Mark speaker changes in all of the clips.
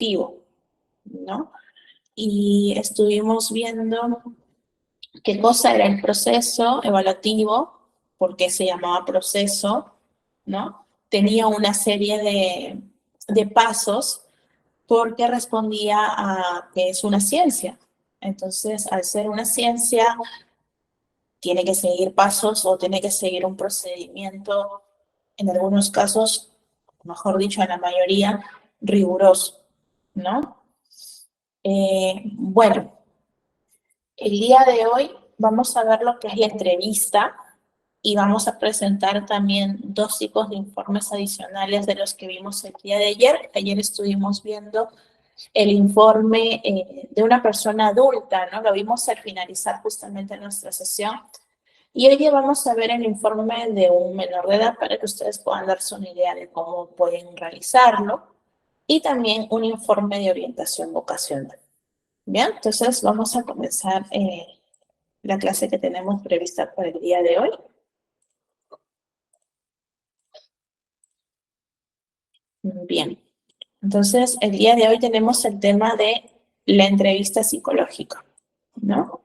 Speaker 1: evaluativo, ¿no? Y estuvimos viendo qué cosa era el proceso evaluativo, por qué se llamaba proceso, ¿no? Tenía una serie de pasos porque respondía a que es una ciencia. Entonces, al ser una ciencia, tiene que seguir pasos o tiene que seguir un procedimiento, en algunos casos, mejor dicho, en la mayoría, riguroso, ¿no? Bueno, el día de hoy vamos a ver lo que es la entrevista y vamos a presentar también dos tipos de informes adicionales de los que vimos el día de ayer. Ayer estuvimos viendo el informe de una persona adulta, ¿no? Lo vimos al finalizar justamente nuestra sesión. Y hoy vamos a ver el informe de un menor de edad para que ustedes puedan darse una idea de cómo pueden realizarlo. Y también un informe de orientación vocacional. Bien, entonces vamos a comenzar la clase que tenemos prevista para el día de hoy. Bien, entonces el día de hoy tenemos el tema de la entrevista psicológica, ¿no?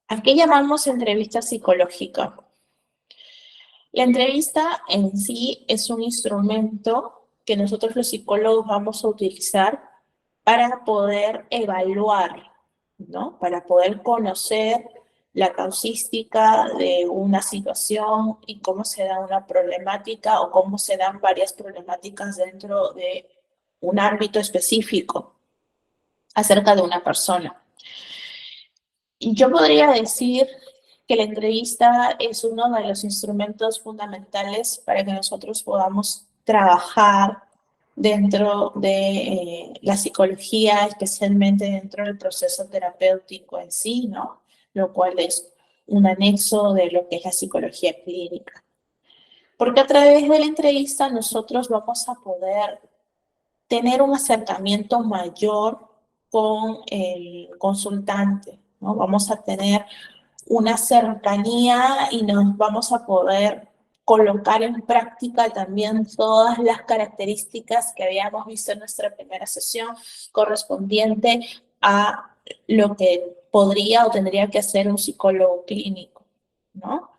Speaker 1: ¿A qué llamamos entrevista psicológica? La entrevista en sí es un instrumento que nosotros los psicólogos vamos a utilizar para poder evaluar, ¿no? Para poder conocer la causística de una situación y cómo se da una problemática o cómo se dan varias problemáticas dentro de un ámbito específico acerca de una persona. Y yo podría decir que la entrevista es uno de los instrumentos fundamentales para que nosotros podamos trabajar dentro de la psicología, especialmente dentro del proceso terapéutico en sí, ¿no? Lo cual es un anexo de lo que es la psicología clínica. Porque a través de la entrevista nosotros vamos a poder tener un acercamiento mayor con el consultante, ¿no? Vamos a tener una cercanía y nos vamos a poder colocar en práctica también todas las características que habíamos visto en nuestra primera sesión correspondiente a lo que podría o tendría que hacer un psicólogo clínico, ¿no?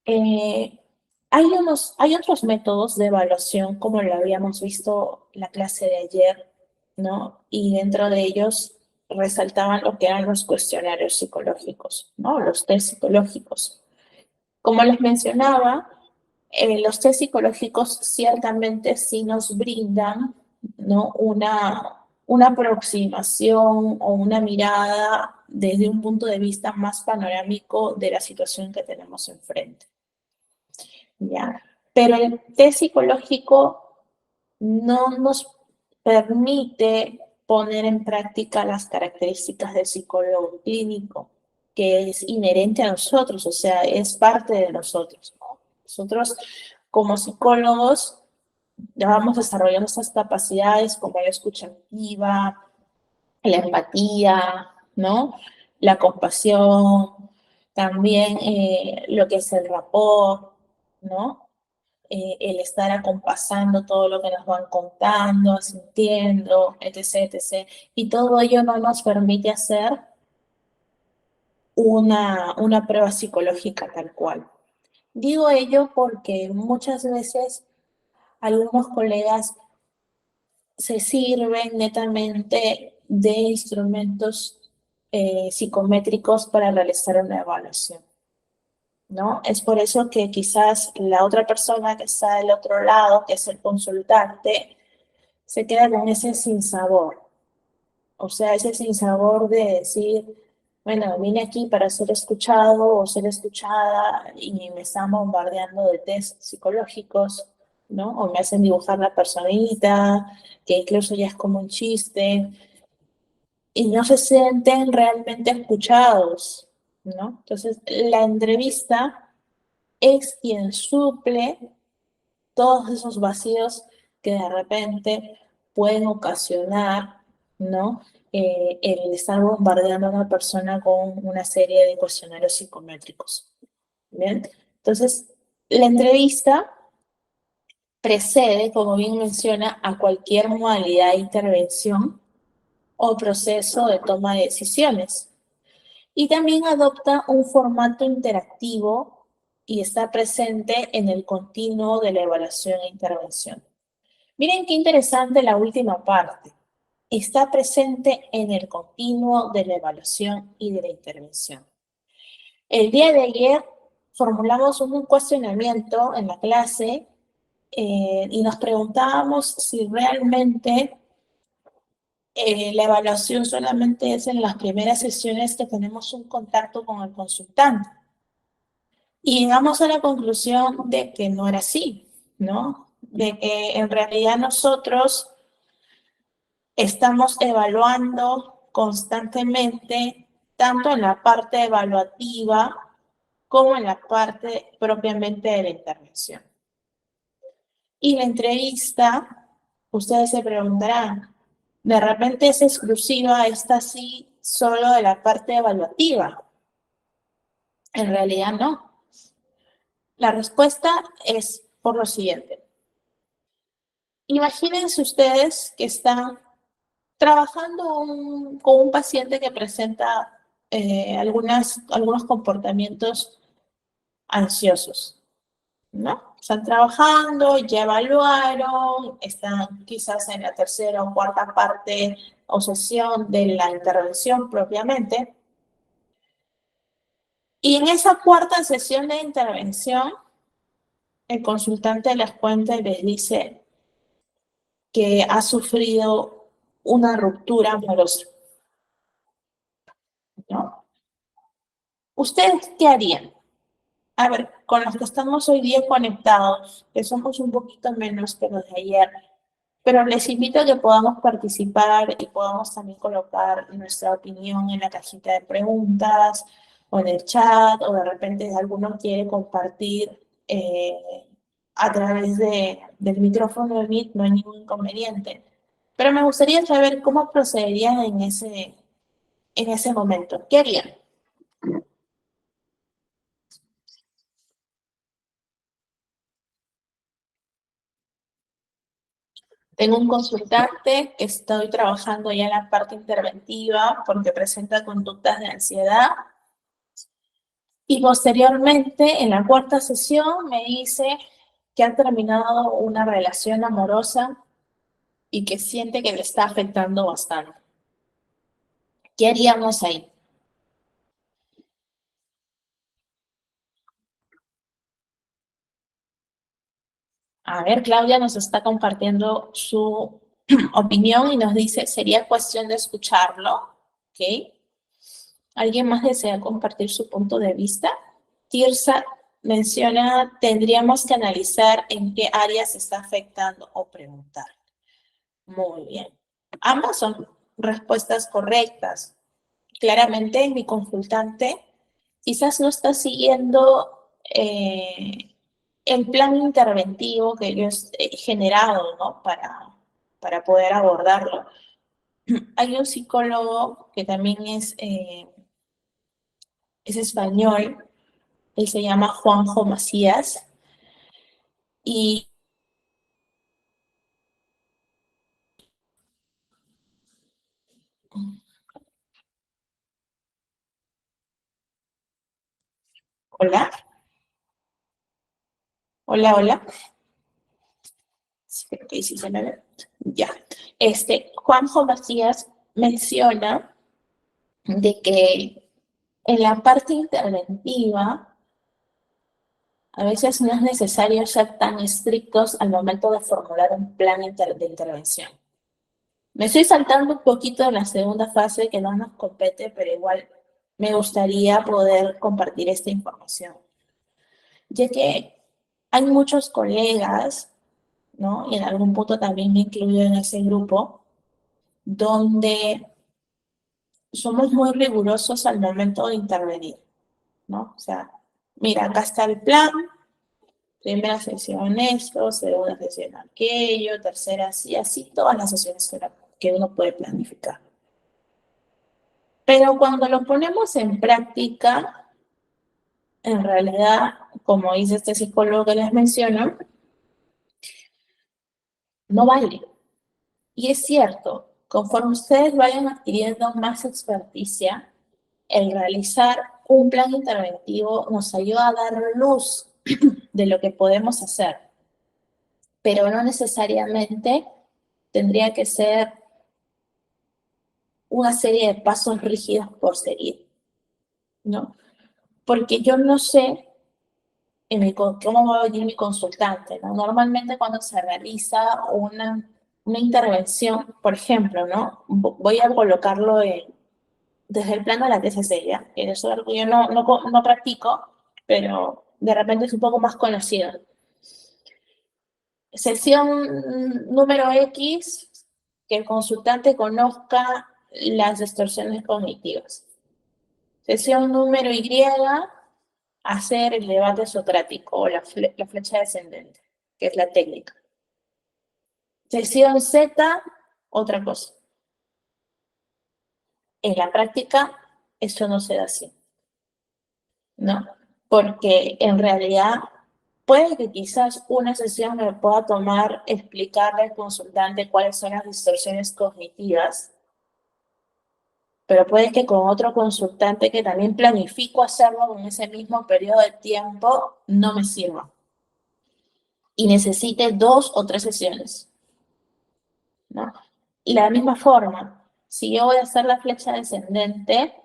Speaker 1: Eh, hay otros métodos de evaluación, como lo habíamos visto en la clase de ayer, ¿no? Y dentro de ellos resaltaban lo que eran los cuestionarios psicológicos, ¿no? Los test psicológicos. Como les mencionaba, los test psicológicos ciertamente sí nos brindan, ¿no? Una aproximación o una mirada desde un punto de vista más panorámico de la situación que tenemos enfrente. ¿Ya? Pero el test psicológico no nos permite poner en práctica las características del psicólogo clínico, que es inherente a nosotros, o sea, es parte de nosotros, ¿no? Nosotros, como psicólogos, ya vamos desarrollando estas capacidades como la escucha activa, la empatía, ¿no? La compasión, también lo que es el rapport, ¿no? El estar acompasando todo lo que nos van contando, sintiendo, etc., etc. Y todo ello no nos permite hacer una prueba psicológica tal cual. Digo ello porque muchas veces algunos colegas se sirven netamente de instrumentos psicométricos para realizar una evaluación, ¿no? Es por eso que quizás la otra persona que está del otro lado, que es el consultante, se queda con ese sinsabor. O sea, ese sinsabor de decir, bueno, vine aquí para ser escuchado o ser escuchada y me están bombardeando de test psicológicos, ¿no? O me hacen dibujar la personita, que incluso ya es como un chiste, y no se sienten realmente escuchados, ¿no? Entonces, la entrevista es quien suple todos esos vacíos que de repente pueden ocasionar, ¿no? El estar bombardeando a una persona con una serie de cuestionarios psicométricos. ¿Bien? Entonces, la entrevista precede, como bien menciona, a cualquier modalidad de intervención o proceso de toma de decisiones. Y también adopta un formato interactivo y está presente en el continuo de la evaluación e intervención. Miren qué interesante la última parte. Está presente en el continuo de la evaluación y de la intervención. El día de ayer formulamos un cuestionamiento en la clase y nos preguntábamos si realmente la evaluación solamente es en las primeras sesiones que tenemos un contacto con el consultante. Y llegamos a la conclusión de que no era así, ¿no? De que en realidad nosotros estamos evaluando constantemente, tanto en la parte evaluativa como en la parte propiamente de la intervención. Y la entrevista, ustedes se preguntarán, ¿de repente es exclusiva esta sí solo de la parte evaluativa? En realidad no. La respuesta es por lo siguiente. Imagínense ustedes que están trabajando con un paciente que presenta algunos comportamientos ansiosos, ¿no? Están trabajando, ya evaluaron, están quizás en la tercera o cuarta parte o sesión de la intervención propiamente. Y en esa cuarta sesión de intervención, el consultante les cuenta y les dice que ha sufrido una ruptura amorosa, ¿no? ¿Ustedes qué harían? A ver, con los que estamos hoy día conectados, que somos un poquito menos que los de ayer, pero les invito a que podamos participar y podamos también colocar nuestra opinión en la cajita de preguntas o en el chat, o de repente alguno quiere compartir a través del micrófono de Meet, no hay ningún inconveniente. Pero me gustaría saber cómo procederían en ese momento. ¿Qué harían? Tengo un consultante que estoy trabajando ya en la parte interventiva porque presenta conductas de ansiedad. Y posteriormente, en la cuarta sesión, me dice que ha terminado una relación amorosa y que siente que le está afectando bastante. ¿Qué haríamos ahí? A ver, Claudia nos está compartiendo su opinión y nos dice, sería cuestión de escucharlo, ¿ok? ¿Alguien más desea compartir su punto de vista? Tirsa menciona, tendríamos que analizar en qué áreas está afectando o preguntar. Muy bien. Ambas son respuestas correctas. Claramente mi consultante quizás no está siguiendo el plan interventivo que yo he generado, ¿no? Para poder abordarlo. Hay un psicólogo que también es español, él se llama Juanjo Macías, y hola, hola, hola. Sí, creo que sí se me ve. Ya. Juanjo Macías menciona de que en la parte interventiva a veces no es necesario ser tan estrictos al momento de formular un plan de intervención. Me estoy saltando un poquito en la segunda fase que no nos compete, pero igual me gustaría poder compartir esta información, ya que hay muchos colegas, ¿no? Y en algún punto también me incluyo en ese grupo, donde somos muy rigurosos al momento de intervenir, ¿no? O sea, mira, acá está el plan, primera sesión esto, segunda sesión aquello, tercera así, así, todas las sesiones que uno puede planificar. Pero cuando lo ponemos en práctica, en realidad, como dice este psicólogo que les menciono, no vale. Y es cierto, conforme ustedes vayan adquiriendo más experticia, el realizar un plan interventivo nos ayuda a dar luz de lo que podemos hacer, pero no necesariamente tendría que ser una serie de pasos rígidos por seguir, ¿no? Porque yo no sé cómo va a venir mi consultante, ¿no? Normalmente cuando se realiza una intervención, por ejemplo, ¿no? Voy a colocarlo desde el plano de la TCC, ¿ya? Que eso es algo que yo no practico, pero de repente es un poco más conocido. Sesión número X, que el consultante conozca las distorsiones cognitivas. Sesión número Y, hacer el debate socrático o la flecha descendente, que es la técnica. Sesión Z, otra cosa. En la práctica, eso no se da así, ¿no? Porque en realidad puede que quizás una sesión me pueda tomar explicarle al consultante cuáles son las distorsiones cognitivas, pero puede que con otro consultante que también planifico hacerlo en ese mismo periodo de tiempo no me sirva y necesite 2 o 3 sesiones, ¿no? Y de la misma forma, si yo voy a hacer la flecha descendente,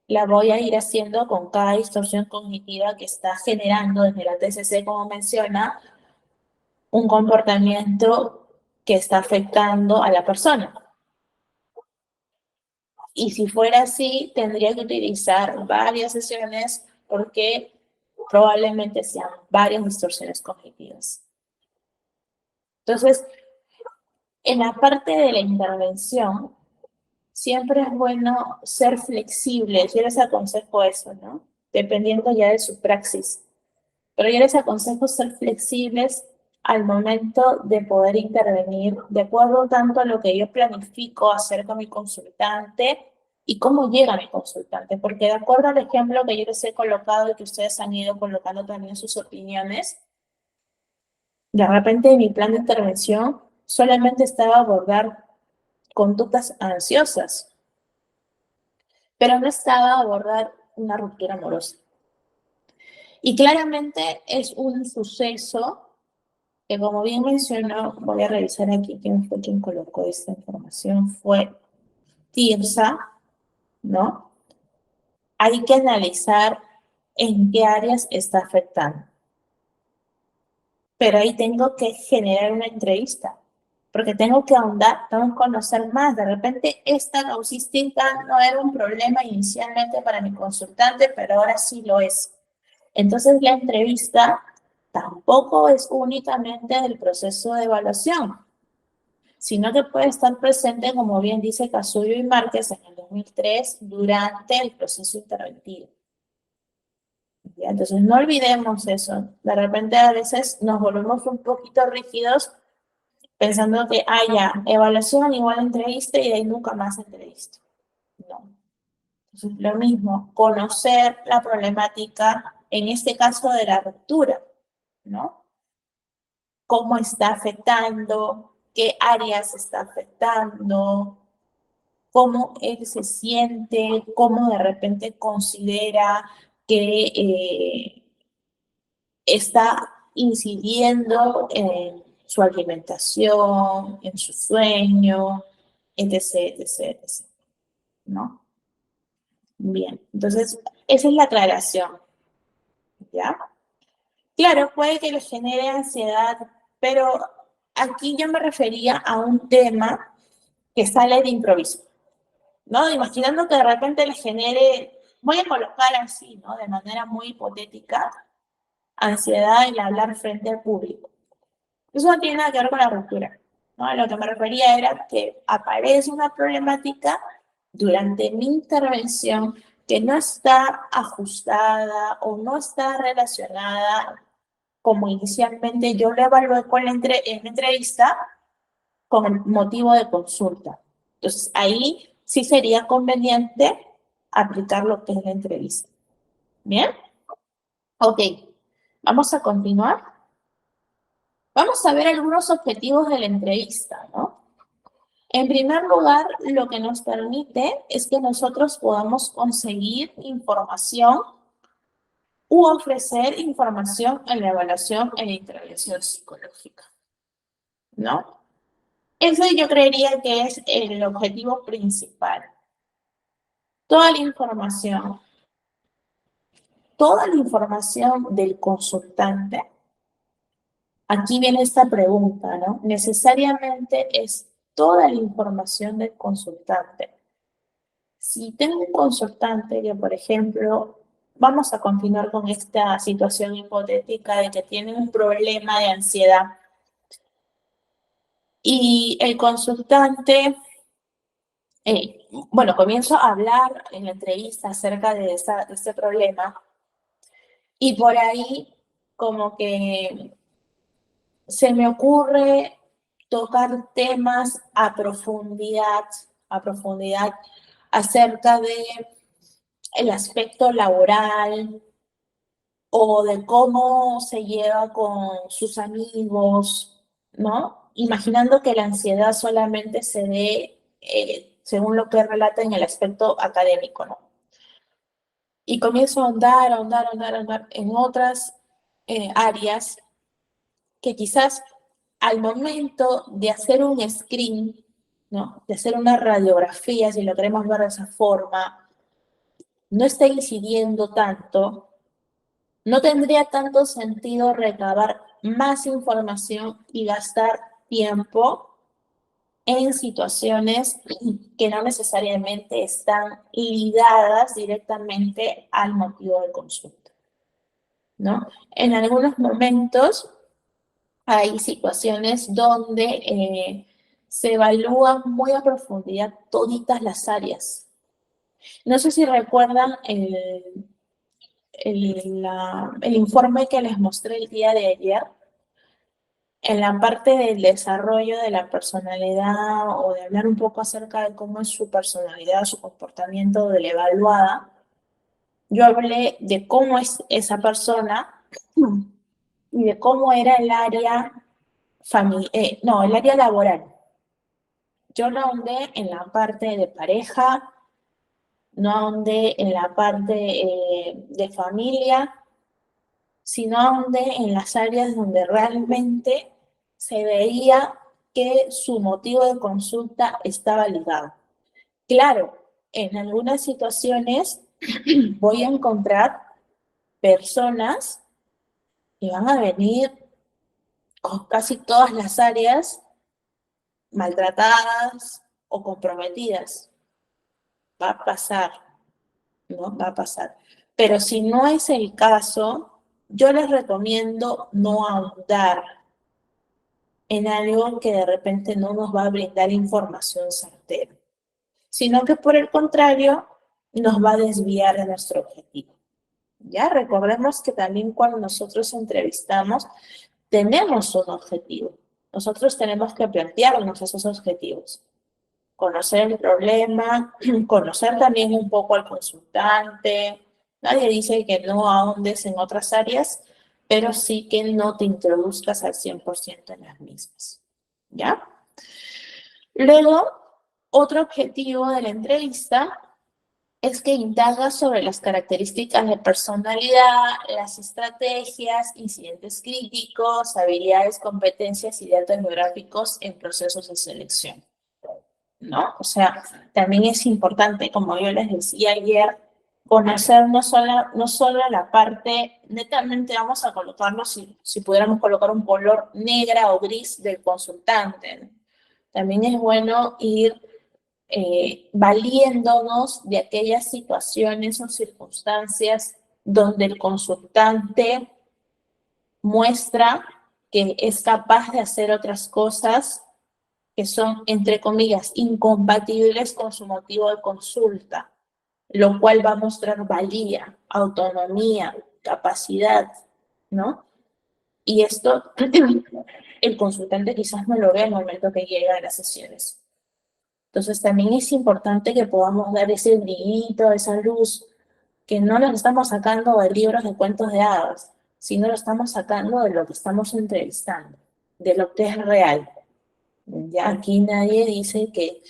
Speaker 1: la voy a ir haciendo con cada distorsión cognitiva que está generando desde la TCC, como menciona, un comportamiento que está afectando a la persona. Y si fuera así, tendría que utilizar varias sesiones porque probablemente sean varias distorsiones cognitivas. Entonces, en la parte de la intervención, siempre es bueno ser flexible. Yo les aconsejo eso, ¿no? Dependiendo ya de su praxis. Pero yo les aconsejo ser flexibles al momento de poder intervenir, de acuerdo tanto a lo que yo planifico hacer con mi consultante y cómo llega mi consultante. Porque de acuerdo al ejemplo que yo les he colocado y que ustedes han ido colocando también sus opiniones, de repente mi plan de intervención solamente estaba a abordar conductas ansiosas, pero no estaba a abordar una ruptura amorosa. Y claramente es un suceso que, como bien mencionó, voy a revisar aquí quién fue quien colocó esta información, fue Tirsa, ¿no? Hay que analizar en qué áreas está afectando. Pero ahí tengo que generar una entrevista, porque tengo que ahondar, tengo que conocer más. De repente, esta causística no era un problema inicialmente para mi consultante, pero ahora sí lo es. Entonces, la entrevista tampoco es únicamente del proceso de evaluación, sino que puede estar presente, como bien dice Casullo y Márquez en el 2003, durante el proceso interventivo. ¿Ya? Entonces, no olvidemos eso. De repente, a veces nos volvemos un poquito rígidos pensando que, ya, evaluación igual entrevista y de ahí nunca más entrevista. No. Entonces, lo mismo, conocer la problemática, en este caso de la ruptura, ¿no? Cómo está afectando, qué áreas está afectando, cómo él se siente, cómo de repente considera que está incidiendo en su alimentación, en su sueño, etc., etc., etc., ¿no? Bien, entonces, esa es la aclaración, ¿ya? Claro, puede que le genere ansiedad, pero aquí yo me refería a un tema que sale de improviso, ¿no? Imaginando que de repente le genere, voy a colocar así, ¿no? De manera muy hipotética, ansiedad el hablar frente al público. Eso no tiene nada que ver con la ruptura, ¿no? A lo que me refería era que aparece una problemática durante mi intervención que no está ajustada o no está relacionada como inicialmente yo lo evalué con en la entrevista con el motivo de consulta. Entonces, ahí sí sería conveniente aplicar lo que es la entrevista. ¿Bien? Ok, vamos a continuar. Vamos a ver algunos objetivos de la entrevista, ¿no? En primer lugar, lo que nos permite es que nosotros podamos conseguir información u ofrecer información en la evaluación en la intervención psicológica, ¿no? Eso yo creería que es el objetivo principal. Toda la información, toda la información del consultante. Aquí viene esta pregunta, ¿no? Necesariamente es toda la información del consultante. Si tengo un consultante que, por ejemplo, vamos a continuar con esta situación hipotética de que tiene un problema de ansiedad y el consultante, bueno, comienzo a hablar en la entrevista acerca de este problema y por ahí como que se me ocurre tocar temas a profundidad acerca de el aspecto laboral o de cómo se lleva con sus amigos, ¿no? Imaginando que la ansiedad solamente se dé, según lo que relata en el aspecto académico, ¿no? Y comienzo a ahondar en otras áreas que quizás al momento de hacer un screen, ¿no? De hacer una radiografía, si lo queremos ver de esa forma, no está incidiendo tanto, no tendría tanto sentido recabar más información y gastar tiempo en situaciones que no necesariamente están ligadas directamente al motivo de consulta, ¿no? En algunos momentos hay situaciones donde se evalúan muy a profundidad toditas las áreas. No sé si recuerdan el informe que les mostré el día de ayer. En la parte del desarrollo de la personalidad o de hablar un poco acerca de cómo es su personalidad, su comportamiento de la evaluada, yo hablé de cómo es esa persona y de cómo era el área el área laboral. Yo no ahondé en la parte de pareja, no ahondé en la parte de familia, sino ahondé en las áreas donde realmente se veía que su motivo de consulta estaba ligado. Claro, en algunas situaciones voy a encontrar personas que van a venir con casi todas las áreas maltratadas o comprometidas. Va a pasar, ¿no? Va a pasar. Pero si no es el caso, yo les recomiendo no ahondar en algo que de repente no nos va a brindar información certera, sino que por el contrario nos va a desviar de nuestro objetivo. Ya recordemos que también cuando nosotros entrevistamos tenemos un objetivo. Nosotros tenemos que plantearnos esos objetivos. Conocer el problema, conocer también un poco al consultante. Nadie dice que no ahondes en otras áreas, pero sí que no te introduzcas al 100% en las mismas. ¿Ya? Luego, otro objetivo de la entrevista es que indaga sobre las características de personalidad, las estrategias, incidentes críticos, habilidades, competencias y datos biográficos en procesos de selección, ¿no? O sea, también es importante, como yo les decía ayer, conocer no solo la parte, netamente vamos a colocarlo, si pudiéramos colocar un color negra o gris del consultante, ¿no? También es bueno ir valiéndonos de aquellas situaciones o circunstancias donde el consultante muestra que es capaz de hacer otras cosas que son, entre comillas, incompatibles con su motivo de consulta, lo cual va a mostrar valía, autonomía, capacidad, ¿no? Y esto el consultante quizás no lo ve al momento que llega a las sesiones. Entonces también es importante que podamos dar ese brillito, esa luz, que no lo estamos sacando de libros de cuentos de hadas, sino lo estamos sacando de lo que estamos entrevistando. de lo que es real. Ya aquí nadie dice que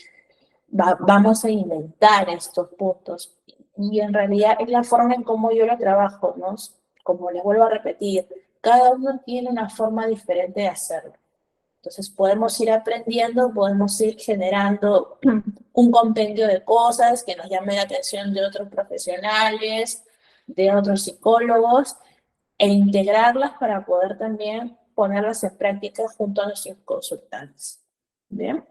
Speaker 1: vamos a inventar estos puntos. Y en realidad es la forma en cómo yo lo trabajo, ¿no? Como les vuelvo a repetir, cada uno tiene una forma diferente de hacerlo. Entonces podemos ir aprendiendo, podemos ir generando un compendio de cosas que nos llame la atención de otros profesionales, de otros psicólogos, e integrarlas para poder también ponerlas en práctica junto a nuestros consultantes. ¿Bien?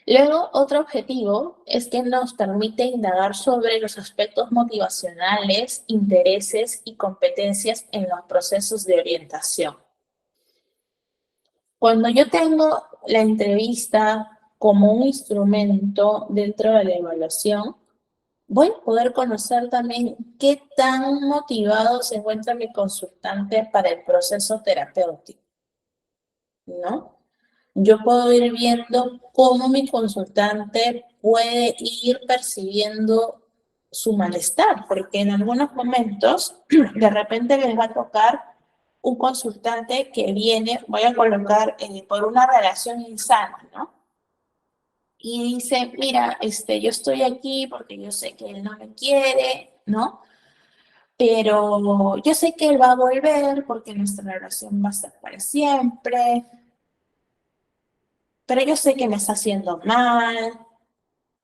Speaker 1: Luego, otro objetivo es que nos permite indagar sobre los aspectos motivacionales, intereses y competencias en los procesos de orientación. Cuando yo tengo la entrevista como un instrumento dentro de la evaluación, voy a poder conocer también qué tan motivado se encuentra mi consultante para el proceso terapéutico, ¿no? Yo puedo ir viendo cómo mi consultante puede ir percibiendo su malestar, porque en algunos momentos de repente les va a tocar un consultante que viene, voy a colocar por una relación insana, ¿no? Y dice, mira, yo estoy aquí porque yo sé que él no me quiere, ¿no? Pero yo sé que él va a volver porque nuestra relación va a estar para siempre, pero yo sé que me está haciendo mal,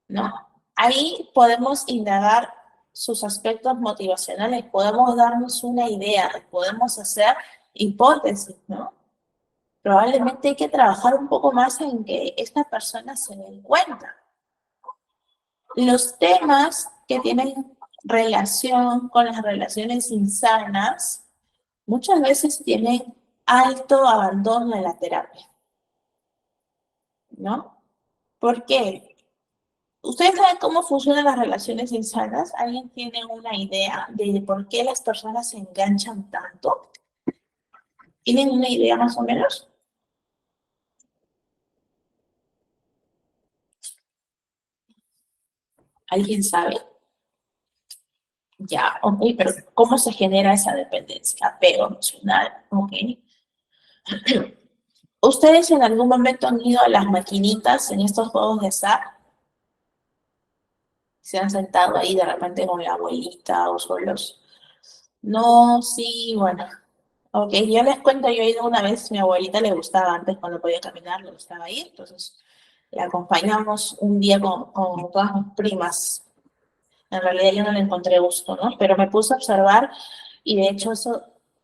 Speaker 1: ¿no? Ahí podemos indagar sus aspectos motivacionales, podemos darnos una idea, podemos hacer hipótesis, ¿no? Probablemente hay que trabajar un poco más en que esta persona se dé cuenta. Los temas que tienen relación con las relaciones insanas muchas veces tienen alto abandono en la terapia, ¿no? ¿Por qué? ¿Ustedes saben cómo funcionan las relaciones insanas? ¿Alguien tiene una idea de por qué las personas se enganchan tanto? ¿Tienen una idea más o menos? ¿Alguien sabe? Ya, ok, pero ¿cómo se genera esa dependencia? Apego emocional, ok. ¿Ustedes en algún momento han ido a las maquinitas en estos juegos de azar? ¿Se han sentado ahí de repente con la abuelita o solos? No, sí, bueno. Ok, yo les cuento, yo he ido una vez, mi abuelita le gustaba antes cuando podía caminar, le gustaba ir, entonces la acompañamos un día con todas mis primas. En realidad yo no le encontré gusto, ¿no? Pero me puse a observar y de hecho eso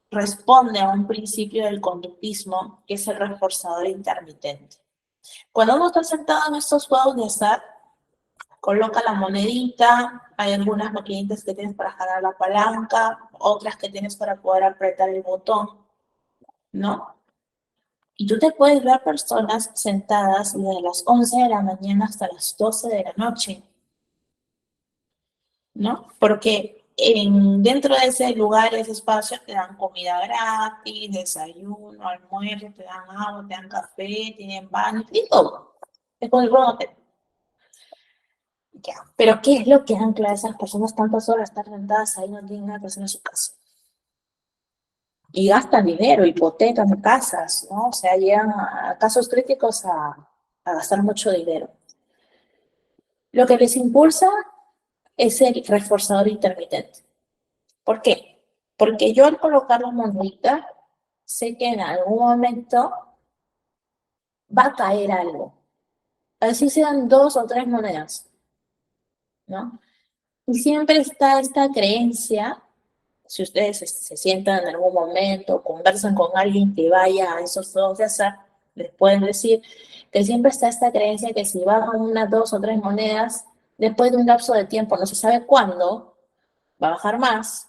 Speaker 1: responde a un principio del conductismo que es el reforzador intermitente. Cuando uno está sentado en estos juegos de azar, coloca la monedita, hay algunas maquinitas que tienes para jalar la palanca, otras que tienes para poder apretar el botón, ¿no? Y tú te puedes ver personas sentadas desde las 11 de la mañana hasta las 12 de la noche, ¿no? Porque dentro de ese lugar, ese espacio, te dan comida gratis, desayuno, almuerzo, te dan agua, te dan café, tienen baño, y todo. Es con el hotel. Ya. Pero ¿qué es lo que ancla a esas personas tantas horas estar sentadas ahí, no tienen nada que hacer en su casa? Y gastan dinero, hipotecan casas, ¿no? O sea, llegan a casos críticos a gastar mucho dinero. Lo que les impulsa es el reforzador intermitente. ¿Por qué? Porque yo al colocar la monedita, sé que en algún momento va a caer algo. Así sean 2 o 3 monedas, ¿no? Y siempre está esta creencia, si ustedes se sientan en algún momento, conversan con alguien que vaya a esos juegos de azar, les pueden decir que siempre está esta creencia que si bajan 1, 2 o 3 monedas, después de un lapso de tiempo, no se sabe cuándo, va a bajar más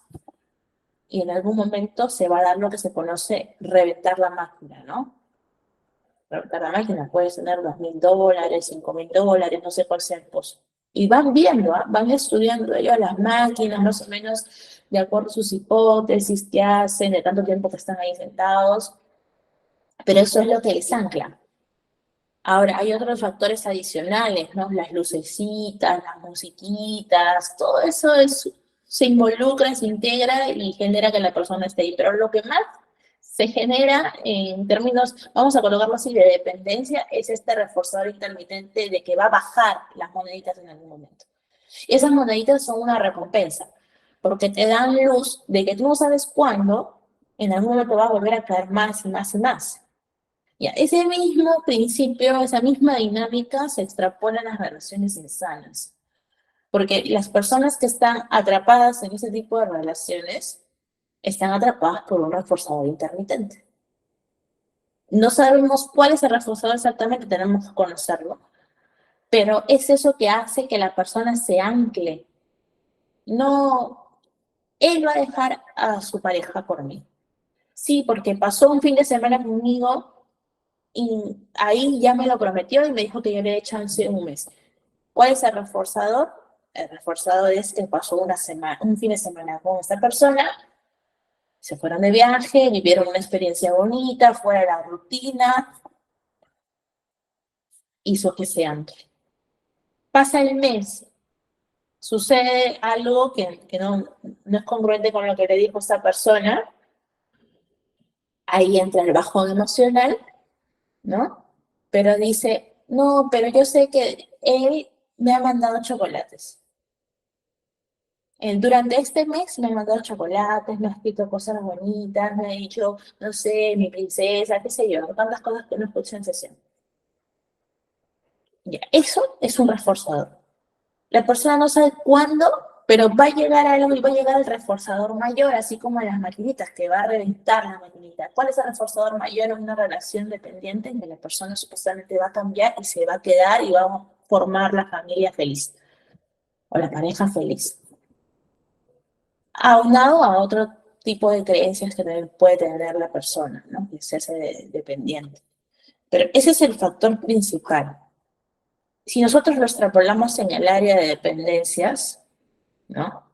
Speaker 1: y en algún momento se va a dar lo que se conoce reventar la máquina, ¿no? Reventar la máquina, puedes tener $2.000, $5.000, no sé cuál sea el pozo. Y van viendo, van estudiando ellos las máquinas, más o menos de acuerdo a sus hipótesis que hacen, de tanto tiempo que están ahí sentados, pero eso es lo que les ancla. Ahora, hay otros factores adicionales, ¿no? Las lucecitas, las musiquitas, todo eso se involucra, se integra y genera que la persona esté ahí. Pero lo que más se genera en términos, vamos a colocarlo así, de dependencia, es este reforzador intermitente de que va a bajar las moneditas en algún momento. Y esas moneditas son una recompensa, porque te dan luz de que tú no sabes cuándo, en algún momento va a volver a caer más y más y más. Ya, ese mismo principio, esa misma dinámica se extrapola en las relaciones insanas. Porque las personas que están atrapadas en ese tipo de relaciones están atrapadas por un reforzador intermitente. No sabemos cuál es el reforzador exactamente, tenemos que conocerlo, pero es eso que hace que la persona se ancle. No, él va a dejar a su pareja por mí. Sí, porque pasó un fin de semana conmigo y ahí ya me lo prometió y me dijo que yo le dé chance un mes. ¿Cuál es el reforzador? El reforzador es que pasó una semana, un fin de semana con esta persona, se fueron de viaje, vivieron una experiencia bonita, fuera de la rutina, hizo que se ancle. Pasa el mes, sucede algo que no es congruente con lo que le dijo esta persona, ahí entra el bajón emocional, ¿no? Pero dice, no, pero yo sé que él me ha mandado chocolates. Durante este mes me ha mandado chocolates, me ha escrito cosas bonitas, me ha dicho, no sé, mi princesa, qué sé yo, tantas cosas que no escucho en sesión. Ya, eso es un reforzador. La persona no sabe cuándo, pero va a llegar algo y va a llegar el reforzador mayor, así como en las maquinitas, que va a reventar la maquinita. ¿Cuál es el reforzador mayor en una relación dependiente en que la persona supuestamente va a cambiar y se va a quedar y va a formar la familia feliz o la pareja feliz? Aunado a otro tipo de creencias que también puede tener la persona, ¿no? Que se hace dependiente. Pero ese es el factor principal. Si nosotros lo extrapolamos en el área de dependencias, ¿no?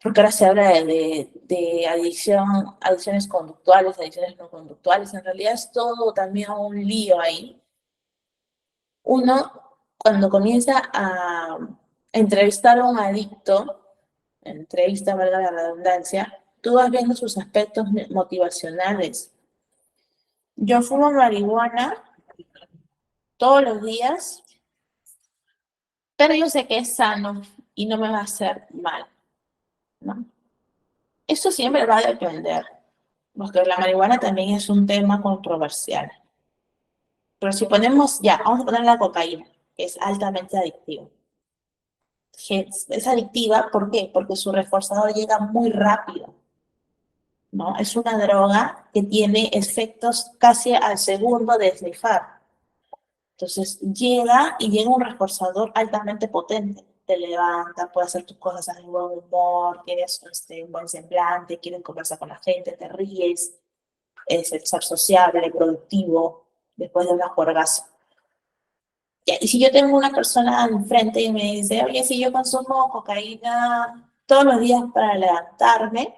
Speaker 1: Porque ahora se habla de adicción, adicciones conductuales, adicciones no conductuales, en realidad es todo también un lío ahí. Uno, cuando comienza a entrevistar a un adicto, entrevista, valga la redundancia, tú vas viendo sus aspectos motivacionales. Yo fumo marihuana todos los días, pero yo sé que es sano y no me va a hacer mal, ¿no? Eso siempre va a depender, porque la marihuana también es un tema controversial. Pero si ponemos, ya, vamos a poner la cocaína, que es altamente adictiva. Es adictiva, ¿por qué? Porque su reforzador llega muy rápido, ¿no? Es una droga que tiene efectos casi al segundo de snifar. Entonces llega y llega un reforzador altamente potente. Te levanta, puedes hacer tus cosas de buen humor, tienes un buen semblante, quieres conversar con la gente, te ríes, es el ser sociable, productivo, después de una juergazo. Y si yo tengo una persona enfrente y me dice, oye, si yo consumo cocaína todos los días para levantarme,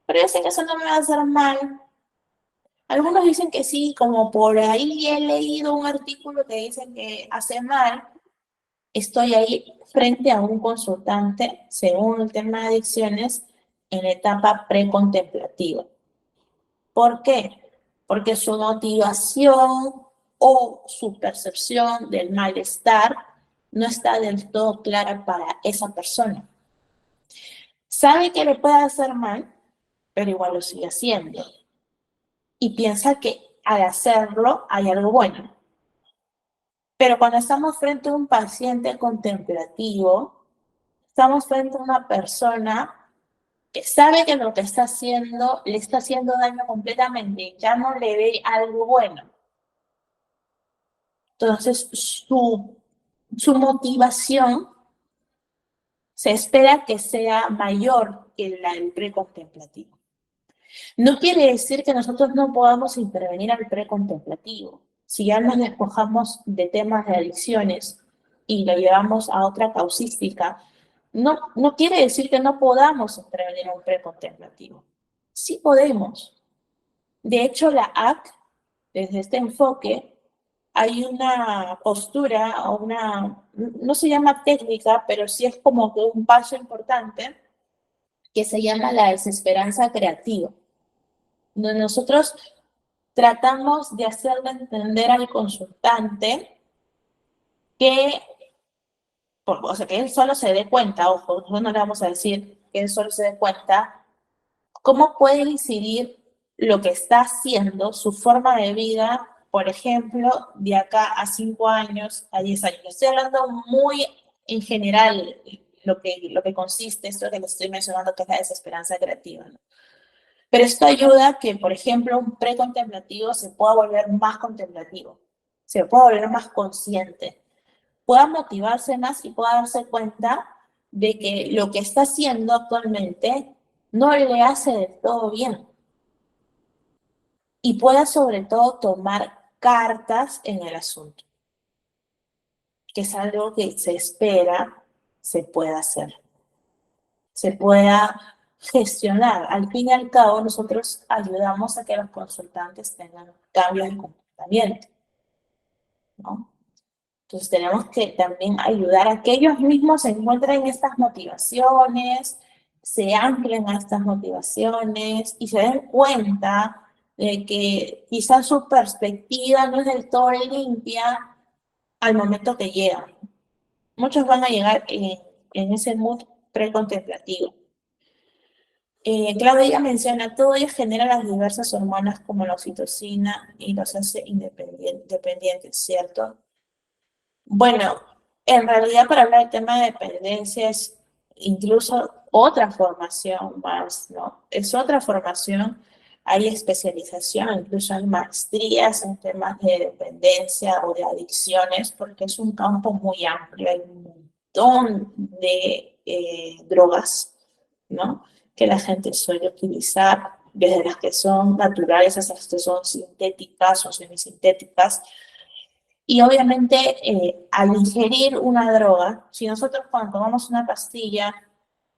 Speaker 1: pero yo sé que eso no me va a hacer mal. Algunos dicen que sí, como por ahí he leído un artículo que dice que hace mal. Estoy ahí frente a un consultante, según el tema de adicciones, en la etapa precontemplativa. ¿Por qué? Porque su motivación o su percepción del malestar no está del todo clara para esa persona. Sabe que le puede hacer mal, pero igual lo sigue haciendo. Y piensa que al hacerlo hay algo bueno. Pero cuando estamos frente a un paciente contemplativo, estamos frente a una persona que sabe que lo que está haciendo le está haciendo daño completamente, ya no le ve algo bueno. Entonces, su motivación se espera que sea mayor que la del precontemplativo. No quiere decir que nosotros no podamos intervenir al precontemplativo. Si ya nos despojamos de temas de adicciones y lo llevamos a otra causística, no quiere decir que no podamos intervenir a un precontemplativo. Sí podemos. De hecho, la AC, desde este enfoque, hay una postura, o no se llama técnica, pero sí es como que un paso importante, que se llama la desesperanza creativa. donde nosotros tratamos de hacerle entender al consultante que, o sea, que él solo se dé cuenta, ojo, nosotros no le vamos a decir que él solo se dé cuenta cómo puede incidir lo que está haciendo, su forma de vida, por ejemplo, de acá a 5 años, a 10 años. Estoy hablando muy en general lo que consiste esto que les estoy mencionando, que es la desesperanza creativa, ¿no? Pero esto ayuda a que, por ejemplo, un precontemplativo se pueda volver más contemplativo, se pueda volver más consciente, pueda motivarse más y pueda darse cuenta de que lo que está haciendo actualmente no le hace del todo bien y pueda sobre todo tomar cartas en el asunto, que es algo que se espera se pueda hacer, se pueda gestionar. Al fin y al cabo, nosotros ayudamos a que los consultantes tengan cambios de comportamiento, ¿no? Entonces tenemos que también ayudar a que ellos mismos se encuentren estas motivaciones, se anclen a estas motivaciones y se den cuenta de que quizás su perspectiva no es del todo limpia al momento que llegan. Muchos van a llegar en ese mood precontemplativo. Claudia ya menciona, todo ello genera las diversas hormonas como la oxitocina y los hace dependientes, ¿cierto? Bueno, en realidad para hablar del tema de dependencia es incluso otra formación más, ¿no? Es otra formación, hay especialización, incluso hay maestrías en temas de dependencia o de adicciones, porque es un campo muy amplio, hay un montón de drogas, ¿no? Que la gente suele utilizar, desde las que son naturales hasta las que son sintéticas o semisintéticas. Y obviamente al ingerir una droga, si nosotros cuando tomamos una pastilla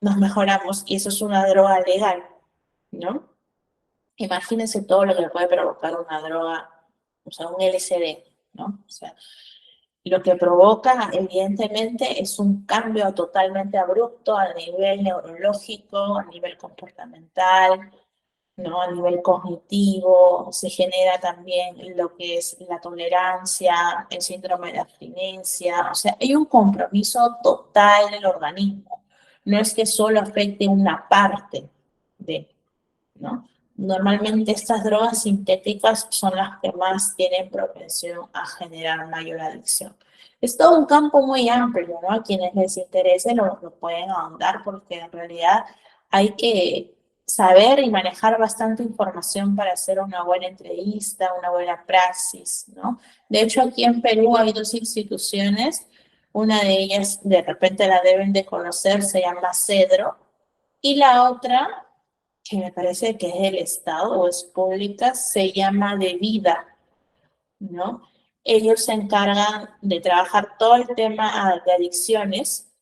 Speaker 1: nos mejoramos y eso es una droga legal, ¿no? Imagínense todo lo que puede provocar una droga, o sea, un LSD, ¿no? O sea, lo que provoca evidentemente es un cambio totalmente abrupto a nivel neurológico, a nivel comportamental, ¿no? A nivel cognitivo, se genera también lo que es la tolerancia, el síndrome de abstinencia, o sea, hay un compromiso total del organismo. No es que solo afecte una parte de, ¿no? Normalmente estas drogas sintéticas son las que más tienen propensión a generar mayor adicción. Es todo un campo muy amplio, ¿no? A quienes les interese lo pueden ahondar porque en realidad hay que saber y manejar bastante información para hacer una buena entrevista, una buena praxis, ¿no? De hecho, aquí en Perú hay dos instituciones, una de ellas de repente la deben de conocer, se llama Cedro, y la otra que me parece que es del Estado o es pública, se llama De Vida, ¿no? Ellos se encargan de trabajar todo el tema de adicciones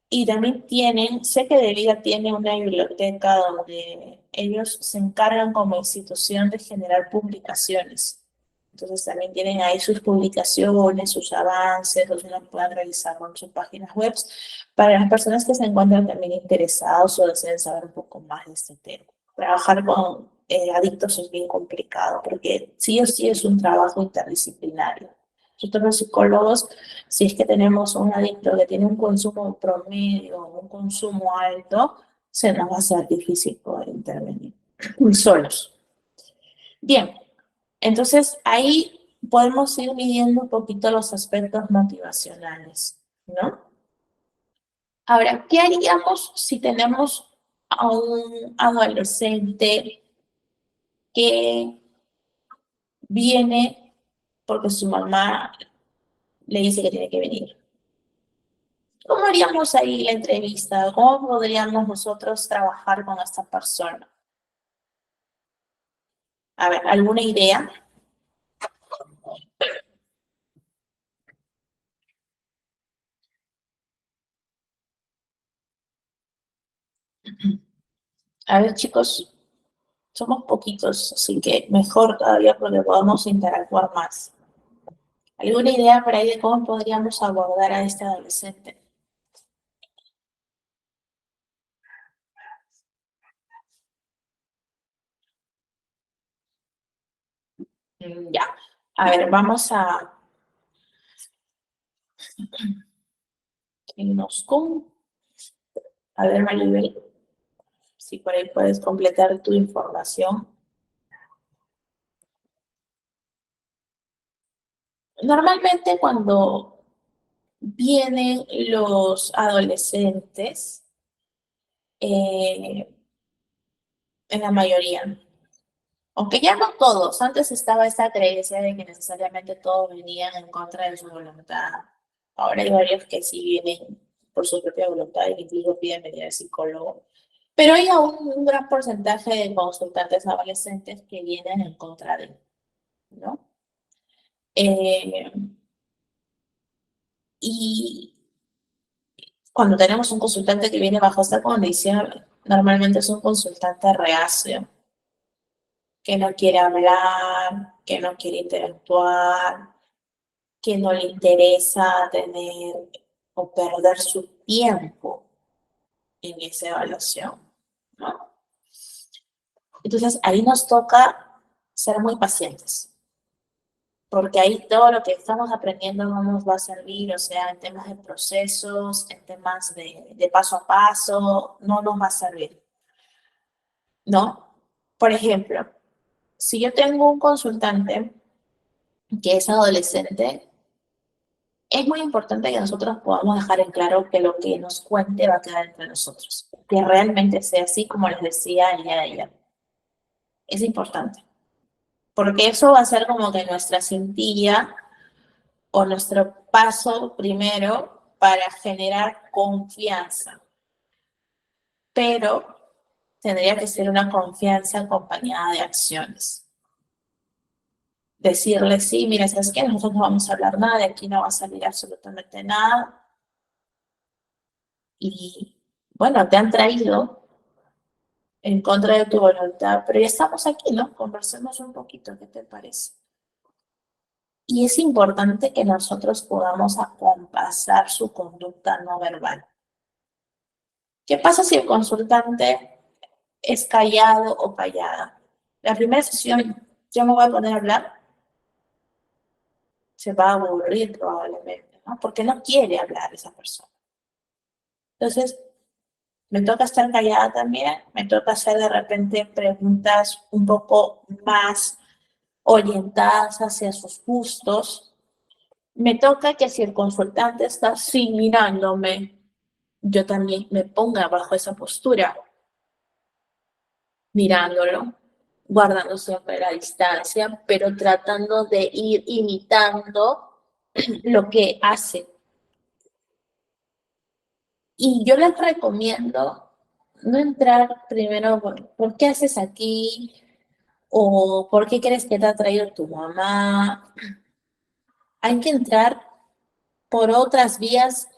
Speaker 1: y también tienen, sé que De Vida tiene una biblioteca donde ellos se encargan como institución de generar publicaciones. Entonces también tienen ahí sus publicaciones, sus avances, los uno pueden revisarlo en sus páginas web para las personas que se encuentran también interesados o deseen saber un poco más de este tema. Trabajar con adictos es bien complicado porque sí o sí es un trabajo interdisciplinario. Nosotros los psicólogos, si es que tenemos un adicto que tiene un consumo promedio o un consumo alto, se nos va a hacer difícil poder intervenir solos. Bien, entonces ahí podemos ir midiendo un poquito los aspectos motivacionales, ¿no? Ahora, ¿qué haríamos si tenemos a un adolescente que viene porque su mamá le dice que tiene que venir? ¿Cómo haríamos ahí la entrevista? ¿Cómo podríamos nosotros trabajar con esta persona? A ver, ¿alguna idea? A ver, chicos, somos poquitos, así que mejor todavía porque podemos interactuar más. ¿Alguna idea por ahí de cómo podríamos abordar a este adolescente? Ya. A ver, vamos a irnos con... A ver, Maribel, si por ahí puedes completar tu información. Normalmente cuando vienen los adolescentes, eh, en la mayoría, aunque ya no todos, antes estaba esta creencia de que necesariamente todos venían en contra de su voluntad. Ahora hay varios que sí vienen por su propia voluntad y que incluso piden venir al psicólogo. Pero hay aún un gran porcentaje de consultantes adolescentes que vienen en contra de él, ¿no? Eh, y cuando tenemos un consultante que viene bajo esta condición, normalmente es un consultante reacio, que no quiere hablar, que no quiere interactuar, que no le interesa tener o perder su tiempo en esa evaluación, ¿no? Entonces, ahí nos toca ser muy pacientes, porque ahí todo lo que estamos aprendiendo no nos va a servir, o sea, en temas de procesos, en temas de paso a paso, no nos va a servir, ¿no? Por ejemplo, si yo tengo un consultante que es adolescente, es muy importante que nosotros podamos dejar en claro que lo que nos cuente va a quedar entre nosotros, que realmente sea así como les decía el día de ayer. Es importante, porque eso va a ser como que nuestra cintilla o nuestro paso primero para generar confianza, pero tendría que ser una confianza acompañada de acciones. Decirle, sí, mira, ¿sabes qué? Nosotros no vamos a hablar nada, de aquí no va a salir absolutamente nada. Y bueno, te han traído en contra de tu voluntad, pero ya estamos aquí, ¿no? Conversemos un poquito, ¿qué te parece? Y es importante que nosotros podamos acompasar su conducta no verbal. ¿Qué pasa si el consultante es callado o callada? La primera sesión, yo me voy a poner a hablar, se va a aburrir probablemente, ¿no? Porque no quiere hablar esa persona. Entonces, me toca estar callada también, me toca hacer de repente preguntas un poco más orientadas hacia sus gustos. Me toca que si el consultante está así mirándome, yo también me ponga bajo esa postura, mirándolo, guardando siempre la distancia, pero tratando de ir imitando lo que hace. Y yo les recomiendo no entrar primero ¿por qué haces aquí? O ¿por qué crees que te ha traído tu mamá? Hay que entrar por otras vías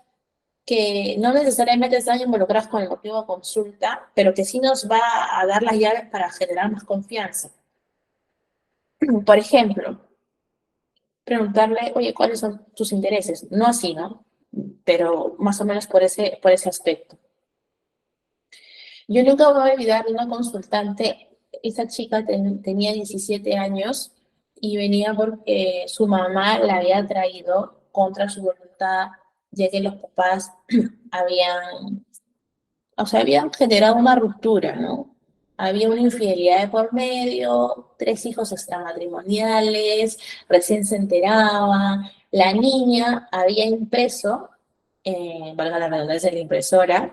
Speaker 1: que no necesariamente están involucradas con el motivo de consulta, pero que sí nos va a dar las llaves para generar más confianza. Por ejemplo, preguntarle, oye, ¿cuáles son tus intereses? No así, ¿no? Pero más o menos por ese aspecto. Yo nunca voy a olvidar una consultante, esa chica tenía 17 años y venía porque su mamá la había traído contra su voluntad, ya que los papás habían, o sea, habían generado una ruptura, ¿no? Había una infidelidad de por medio, 3 hijos extramatrimoniales, recién se enteraba, la niña había impreso, valga la redundancia de la impresora,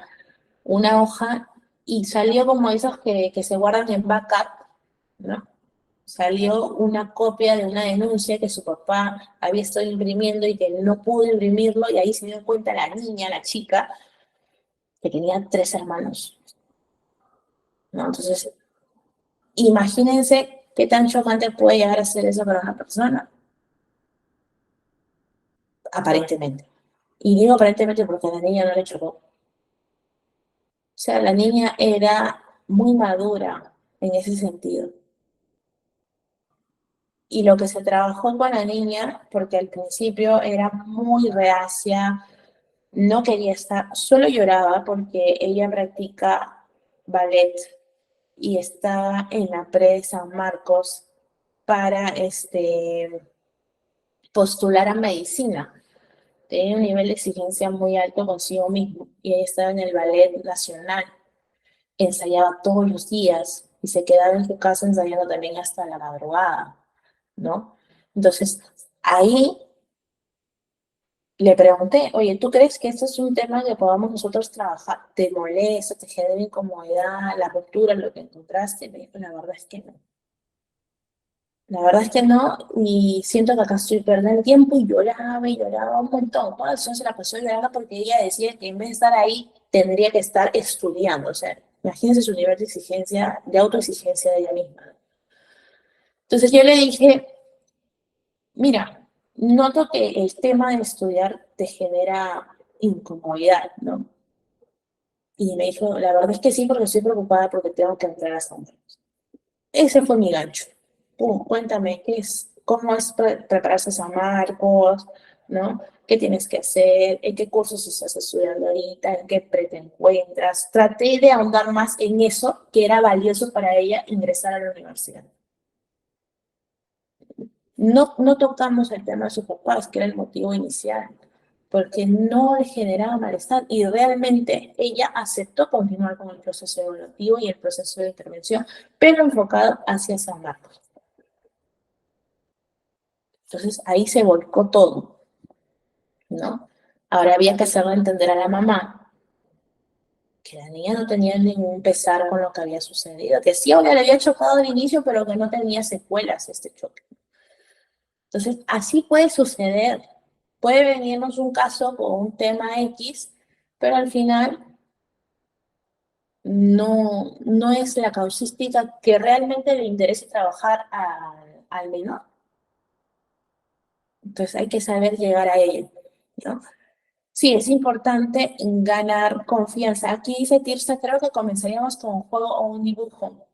Speaker 1: una hoja y salió como esos que se guardan en backup, ¿no? Salió una copia de una denuncia que su papá había estado imprimiendo y que no pudo imprimirlo y ahí se dio cuenta la niña, la chica, que tenía 3 hermanos, ¿no? Entonces, imagínense qué tan chocante puede llegar a ser eso para una persona, aparentemente. Y digo aparentemente porque a la niña no le chocó. O sea, la niña era muy madura en ese sentido. Y lo que se trabajó con la niña, porque al principio era muy reacia, no quería estar, solo lloraba porque ella practica ballet y está en la pre de San Marcos para postular a medicina. Tenía un nivel de exigencia muy alto consigo mismo y ella estaba en el Ballet Nacional. Ensayaba todos los días y se quedaba en su casa ensayando también hasta la madrugada, ¿no? Entonces, ahí le pregunté, oye, ¿tú crees que esto es un tema que podamos nosotros trabajar? ¿Te molesta, te genera incomodidad, la ruptura, lo que encontraste? Me dijo, la verdad es que no. La verdad es que no, y siento que acá estoy perdiendo el tiempo y lloraba un montón. Toda la sesión se la pasó llorando porque ella decía que en vez de estar ahí, tendría que estar estudiando. O sea, imagínense su nivel de exigencia, de autoexigencia de ella misma. Entonces yo le dije, mira, noto que el tema de estudiar te genera incomodidad, ¿no? Y me dijo, la verdad es que sí, porque estoy preocupada porque tengo que entrar a San Marcos. Ese fue mi gancho. Cuéntame, ¿qué es, cómo es prepararse a San Marcos? ¿No? ¿Qué tienes que hacer? ¿En qué cursos estás estudiando ahorita? ¿En qué te encuentras? Traté de ahondar más en eso que era valioso para ella ingresar a la universidad. No tocamos el tema de sus papás, que era el motivo inicial, porque no le generaba malestar y realmente ella aceptó continuar con el proceso evolutivo y el proceso de intervención, pero enfocado hacia San Marcos. Entonces ahí se volcó todo, ¿no? Ahora había que hacerle entender a la mamá que la niña no tenía ningún pesar con lo que había sucedido, que sí, le había chocado al inicio, pero que no tenía secuelas este choque. Entonces, así puede suceder. Puede venirnos un caso con un tema X, pero al final no es la causística que realmente le interese trabajar al menor. Entonces hay que saber llegar a él, ¿no? Sí, es importante ganar confianza. Aquí dice Tirsa, creo que comenzaríamos con un juego o un dibujo.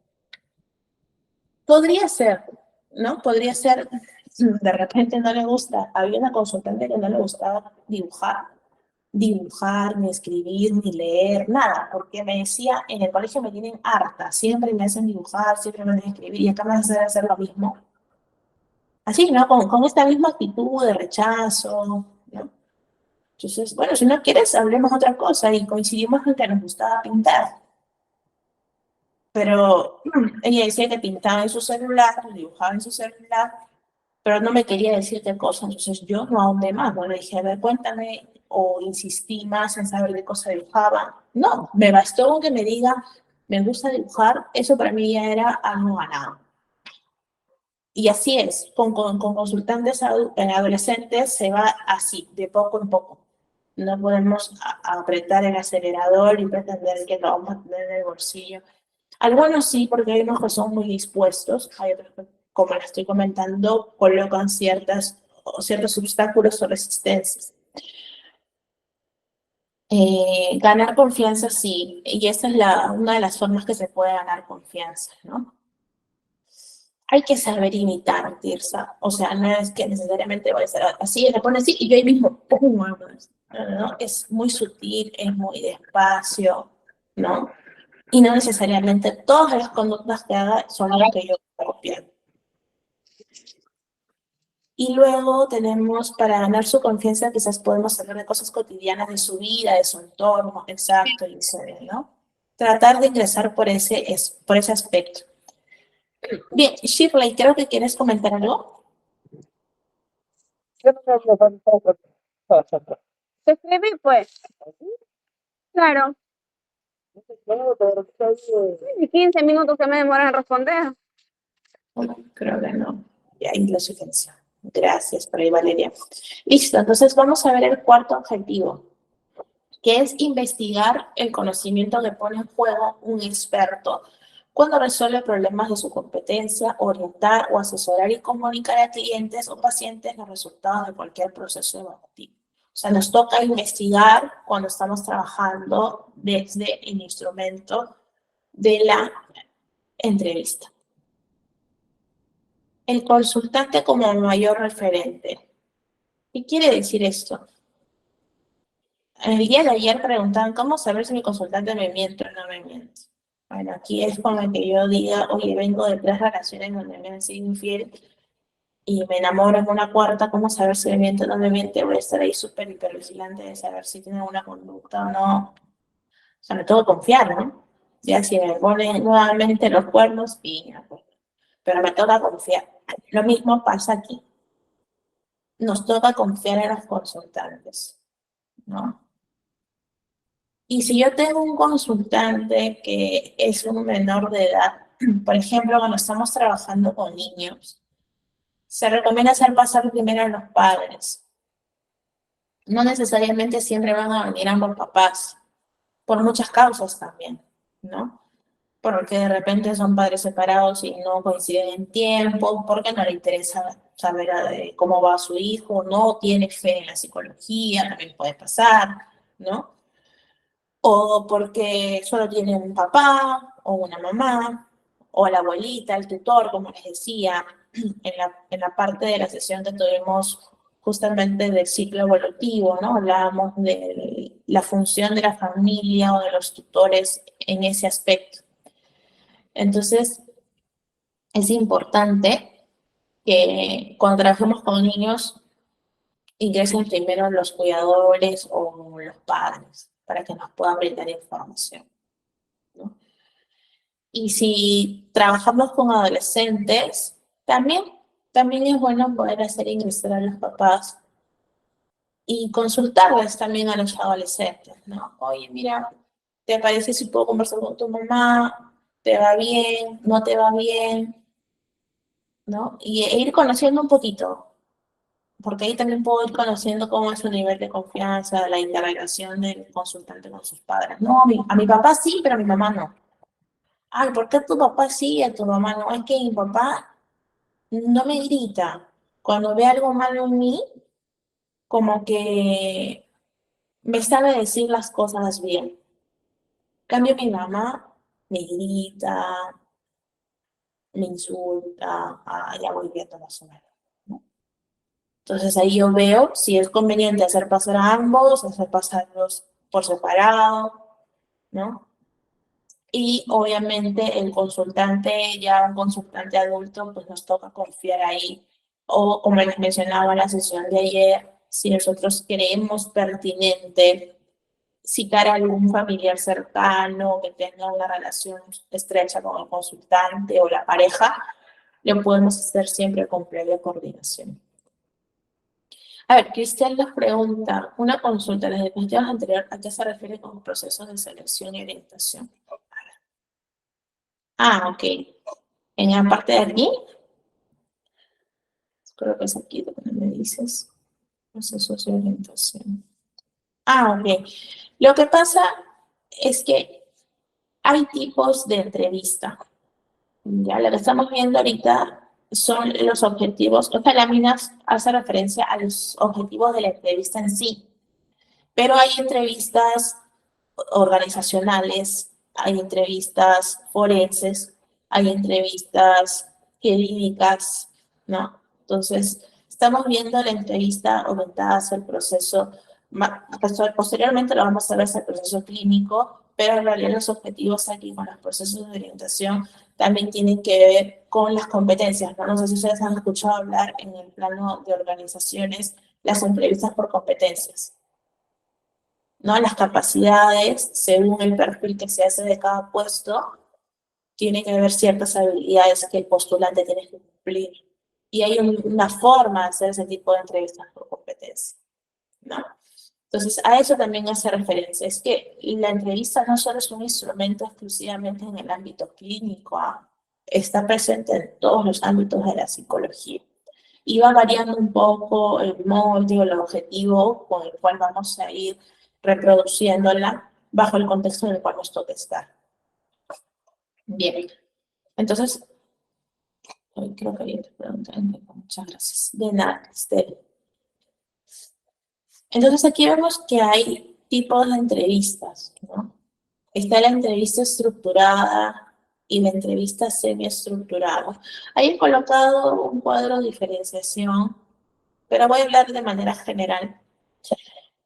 Speaker 1: Podría ser, ¿no? Podría ser, de repente no le gusta. Había una consultante que no le gustaba dibujar, ni escribir, ni leer, nada, porque me decía, en el colegio me tienen harta, siempre me hacen dibujar, siempre me hacen escribir, y acá me hacen hacer lo mismo. Así, ¿no? Con esta misma actitud de rechazo, ¿no? Entonces, bueno, si no quieres, hablemos otra cosa, y coincidimos en que nos gustaba pintar. Pero ella decía que pintaba en su celular, dibujaba en su celular, pero no me quería decir qué cosa. Entonces yo no ahondé más. Bueno, le dije, a ver, cuéntame, o insistí más en saber qué cosa dibujaba. No, me bastó con que me diga, me gusta dibujar, eso para mí ya era algo ganado. Y así es, con consultantes adolescentes se va así, de poco en poco. No podemos apretar el acelerador y pretender que lo vamos a tener en el bolsillo. Algunos sí, porque hay unos que son muy dispuestos, hay otros que, como les estoy comentando, colocan ciertos obstáculos o resistencias. Ganar confianza sí, y esa es una de las formas que se puede ganar confianza, ¿no? Hay que saber imitar, Tirsa. O sea, no es que necesariamente va a ser así, le pone así y yo ahí mismo, ¡pum! No, no, es muy sutil, es muy despacio, ¿no? Y no necesariamente todas las conductas que haga son las que yo voy a copiar. Y luego tenemos, para ganar su confianza, quizás podemos hablar de cosas cotidianas de su vida, de su entorno, exacto, y ¿no? Tratar de ingresar por ese aspecto. Bien, Shirley, creo que quieres comentar algo.
Speaker 2: Te escribí, pues. Claro. 15 minutos que me demoran en responder.
Speaker 1: Creo que no. Y ahí la sugerencia. Gracias por ahí, Valeria. Listo, entonces vamos a ver el cuarto objetivo, que es investigar el conocimiento que pone en juego un experto cuando resuelve problemas de su competencia, orientar o asesorar y comunicar a clientes o pacientes los resultados de cualquier proceso evaluativo. O sea, nos toca investigar cuando estamos trabajando desde el instrumento de la entrevista. El consultante como mayor referente. ¿Qué quiere decir esto? El día de ayer preguntaban cómo saber si mi consultante me miente o no me miente. Bueno, aquí es como que yo diga, oye, vengo de 3 relaciones donde me han sido infiel y me enamoro en una cuarta, ¿cómo saber si me miente o no me miente? Voy a estar ahí súper hiper vigilante de saber si tiene una conducta o no. O sea, me tengo que confiar, ¿no? Ya si me pone nuevamente los cuernos, y pues, pero me toca confiar. Lo mismo pasa aquí. Nos toca confiar en los consultantes, ¿no? Y si yo tengo un consultante que es un menor de edad, por ejemplo, cuando estamos trabajando con niños, se recomienda hacer pasar primero a los padres. No necesariamente siempre van a venir ambos papás, por muchas causas también, ¿no? Porque de repente son padres separados y no coinciden en tiempo, porque no le interesa saber cómo va su hijo, no tiene fe en la psicología, también puede pasar, ¿no? O porque solo tiene un papá o una mamá, o la abuelita, el tutor, como les decía en la parte de la sesión que tuvimos justamente del ciclo evolutivo, ¿no? Hablábamos de la función de la familia o de los tutores en ese aspecto. Entonces, es importante que cuando trabajemos con niños ingresen primero los cuidadores o los padres para que nos puedan brindar información, ¿no? Y si trabajamos con adolescentes, también es bueno poder hacer ingresar a los papás y consultarles también a los adolescentes, ¿no? Oye, mira, ¿te parece si puedo conversar con tu mamá? ¿Te va bien? ¿No te va bien? ¿No? E ir conociendo un poquito, porque ahí también puedo ir conociendo cómo es su nivel de confianza, la interrelación del consultante con sus padres. No, a mi papá sí, pero a mi mamá no. Ay, ¿por qué tu papá sí y a tu mamá no? Es que mi papá no me grita. Cuando ve algo malo en mí, como que me sabe decir las cosas bien. En cambio, mi mamá me grita, me insulta, ya voy viendo más o menos, ¿no? Entonces ahí yo veo si es conveniente hacer pasar a ambos, hacer pasarlos por separado, ¿no? Y obviamente el consultante, ya un consultante adulto, pues nos toca confiar ahí. O como les mencionaba en la sesión de ayer, si nosotros creemos pertinente citar a algún familiar cercano que tenga una relación estrecha con el consultante o la pareja, lo podemos hacer siempre con previa coordinación. A ver, Cristian nos pregunta, una consulta, en las diapositivas anteriores, ¿a qué se refiere con procesos de selección y orientación? Ah, ok. En la parte de aquí, creo que es aquí donde me dices, procesos de orientación. Ah, ok. Lo que pasa es que hay tipos de entrevista. Ya lo que estamos viendo ahorita son los objetivos. Esta lámina hace referencia a los objetivos de la entrevista en sí. Pero hay entrevistas organizacionales, hay entrevistas forenses, hay entrevistas jurídicas, ¿no? Entonces, estamos viendo la entrevista orientada hacia el proceso, posteriormente lo vamos a ver hacia el proceso clínico, pero en realidad los objetivos aquí con los procesos de orientación también tienen que ver con las competencias, ¿no? No sé si ustedes han escuchado hablar en el plano de organizaciones las entrevistas por competencias, ¿no? Las capacidades, según el perfil que se hace de cada puesto, tiene que haber ciertas habilidades que el postulante tiene que cumplir. Y hay una forma de hacer ese tipo de entrevistas por competencia, ¿no? Entonces, a eso también hace referencia. Es que la entrevista no solo es un instrumento exclusivamente en el ámbito clínico, está presente en todos los ámbitos de la psicología. Y va variando un poco el molde o el objetivo con el cual vamos a ir reproduciéndola bajo el contexto en el cual nos toca estar. Bien, entonces, creo que había otra pregunta. Muchas gracias. De nada, Esther. Entonces aquí vemos que hay tipos de entrevistas, ¿no? Está la entrevista estructurada y la entrevista semiestructurada. Ahí he colocado un cuadro de diferenciación, pero voy a hablar de manera general.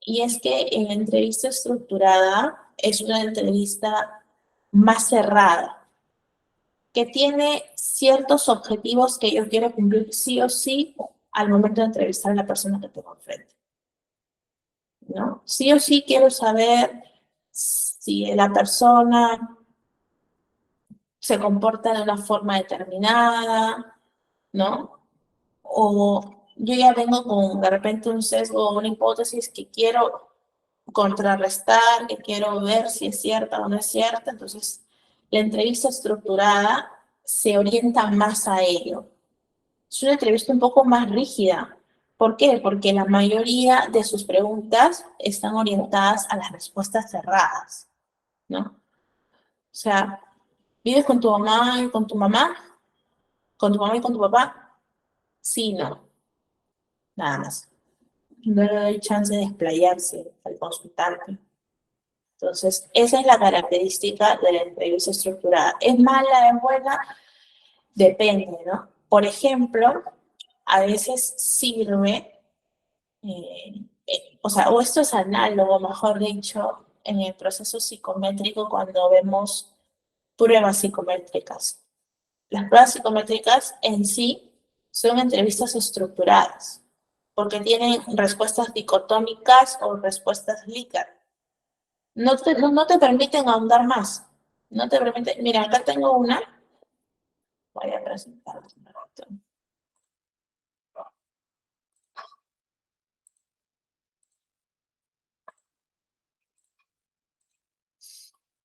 Speaker 1: Y es que en la entrevista estructurada es una entrevista más cerrada, que tiene ciertos objetivos que yo quiero cumplir sí o sí al momento de entrevistar a la persona que tengo enfrente, ¿no? Sí o sí quiero saber si la persona se comporta de una forma determinada, ¿no? O yo ya vengo con de repente un sesgo o una hipótesis que quiero contrarrestar, que quiero ver si es cierta o no es cierta. Entonces, la entrevista estructurada se orienta más a ello. Es una entrevista un poco más rígida. ¿Por qué? Porque la mayoría de sus preguntas están orientadas a las respuestas cerradas, ¿no? O sea, ¿vives con tu mamá y con tu mamá? ¿Con tu mamá y con tu papá? Sí, no, nada más. No le doy chance de explayarse al consultante. Entonces, esa es la característica de la entrevista estructurada. ¿Es mala, es buena? Depende, ¿no? Por ejemplo, a veces sirve, o sea, o esto es análogo, mejor dicho, en el proceso psicométrico cuando vemos pruebas psicométricas. Las pruebas psicométricas en sí son entrevistas estructuradas, porque tienen respuestas dicotómicas o respuestas Likert. No te permiten ahondar más. No te permiten. Mira, acá tengo una. Voy a presentar.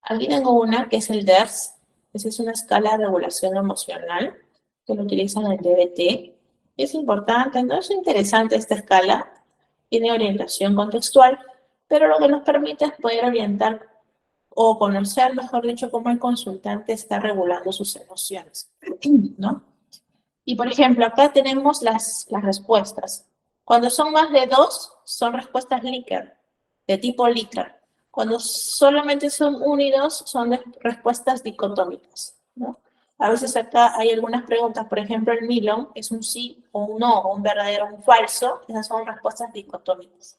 Speaker 1: Aquí tengo una que es el DERS. Esa es una escala de regulación emocional que lo utilizan en el DBT. Es importante, no es interesante esta escala. Tiene orientación contextual, pero lo que nos permite es poder orientar o conocer, mejor dicho, cómo el consultante está regulando sus emociones, ¿no? Y por ejemplo, acá tenemos las respuestas. Cuando son más de dos, son respuestas Likert, de tipo Likert. Cuando solamente son unidos, son respuestas dicotómicas, ¿no? A veces acá hay algunas preguntas, por ejemplo, el Milon es un sí o un no, o un verdadero o un falso, esas son respuestas dicotómicas.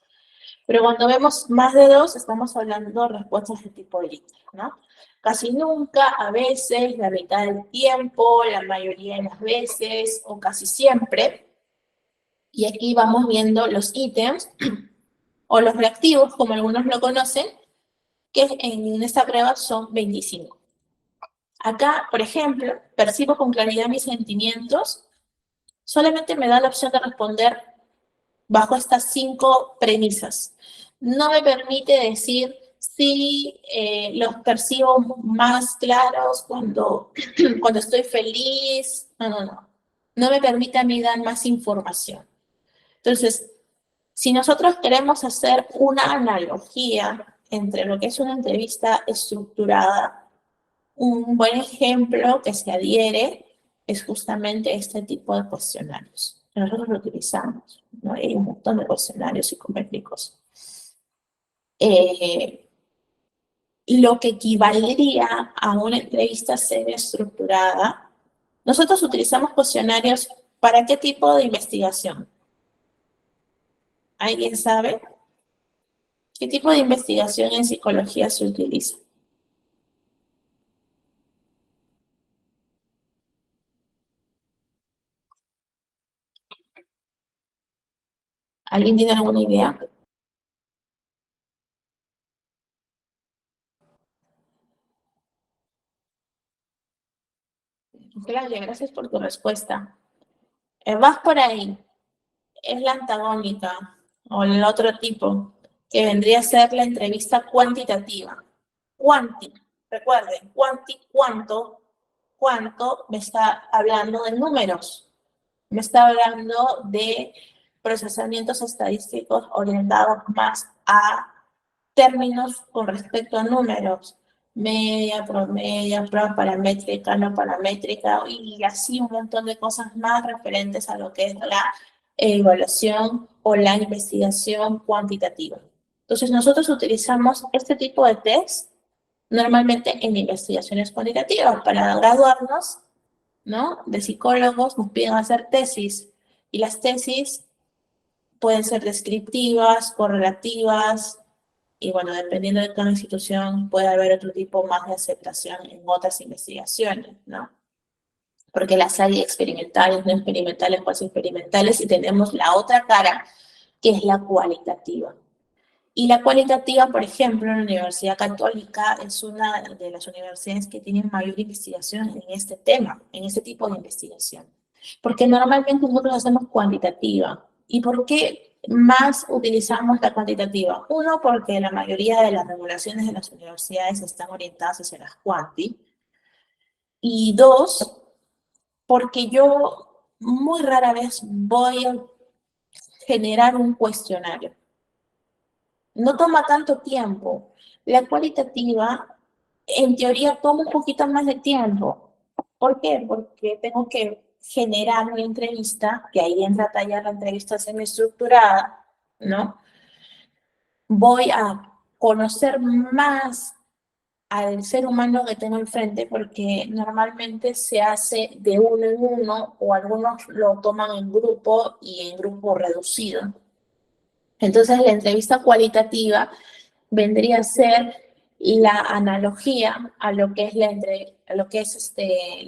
Speaker 1: Pero cuando vemos más de dos, estamos hablando de respuestas de tipo Likert, ¿no? Casi nunca, a veces, la mitad del tiempo, la mayoría de las veces o casi siempre. Y aquí vamos viendo los ítems o los reactivos, como algunos lo conocen, que en esta prueba son 25. Acá, por ejemplo, percibo con claridad mis sentimientos, solamente me da la opción de responder bajo estas 5 premisas. No me permite decir si los percibo más claros cuando estoy feliz. No. No me permite a mí dar más información. Entonces, si nosotros queremos hacer una analogía entre lo que es una entrevista estructurada, un buen ejemplo que se adhiere es justamente este tipo de cuestionarios. Nosotros lo utilizamos, ¿no? Hay un montón de cuestionarios psicométricos. Lo que equivaldría a una entrevista semi-estructurada, nosotros utilizamos cuestionarios para qué tipo de investigación. ¿Alguien sabe? ¿Qué tipo de investigación en psicología se utiliza? ¿Alguien tiene alguna idea? Claudia, gracias por tu respuesta. Vas por ahí. Es la antagónica o el otro tipo, que vendría a ser la entrevista cuantitativa. Cuanti, recuerden, cuánto me está hablando de números, me está hablando de procesamientos estadísticos orientados más a términos con respecto a números, media, promedia, prueba paramétrica, no paramétrica, y así un montón de cosas más referentes a lo que es la evaluación o la investigación cuantitativa. Entonces, nosotros utilizamos este tipo de test normalmente en investigaciones cuantitativas. Para graduarnos, ¿no? De psicólogos nos piden hacer tesis, y las tesis pueden ser descriptivas, correlativas, Y bueno, dependiendo de cada institución, puede haber otro tipo más de aceptación en otras investigaciones, ¿no? Porque las hay experimentales, no experimentales, cuasi experimentales, y tenemos la otra cara, que es la cualitativa. Y la cualitativa, por ejemplo, en la Universidad Católica es una de las universidades que tienen mayor investigación en este tema, en este tipo de investigación. Porque normalmente nosotros hacemos cuantitativa. ¿Y por qué más utilizamos la cuantitativa? Uno, porque la mayoría de las regulaciones de las universidades están orientadas hacia las cuanti. Y dos, porque yo muy rara vez voy a generar un cuestionario. No toma tanto tiempo. La cualitativa, en teoría, toma un poquito más de tiempo. ¿Por qué? Porque tengo que generar una entrevista, que ahí entra a tallar la entrevista semiestructurada, ¿no? Voy a conocer más al ser humano que tengo enfrente, porque normalmente se hace de uno en uno, o algunos lo toman en grupo y en grupo reducido. Entonces, la entrevista cualitativa vendría a ser la analogía a lo que es la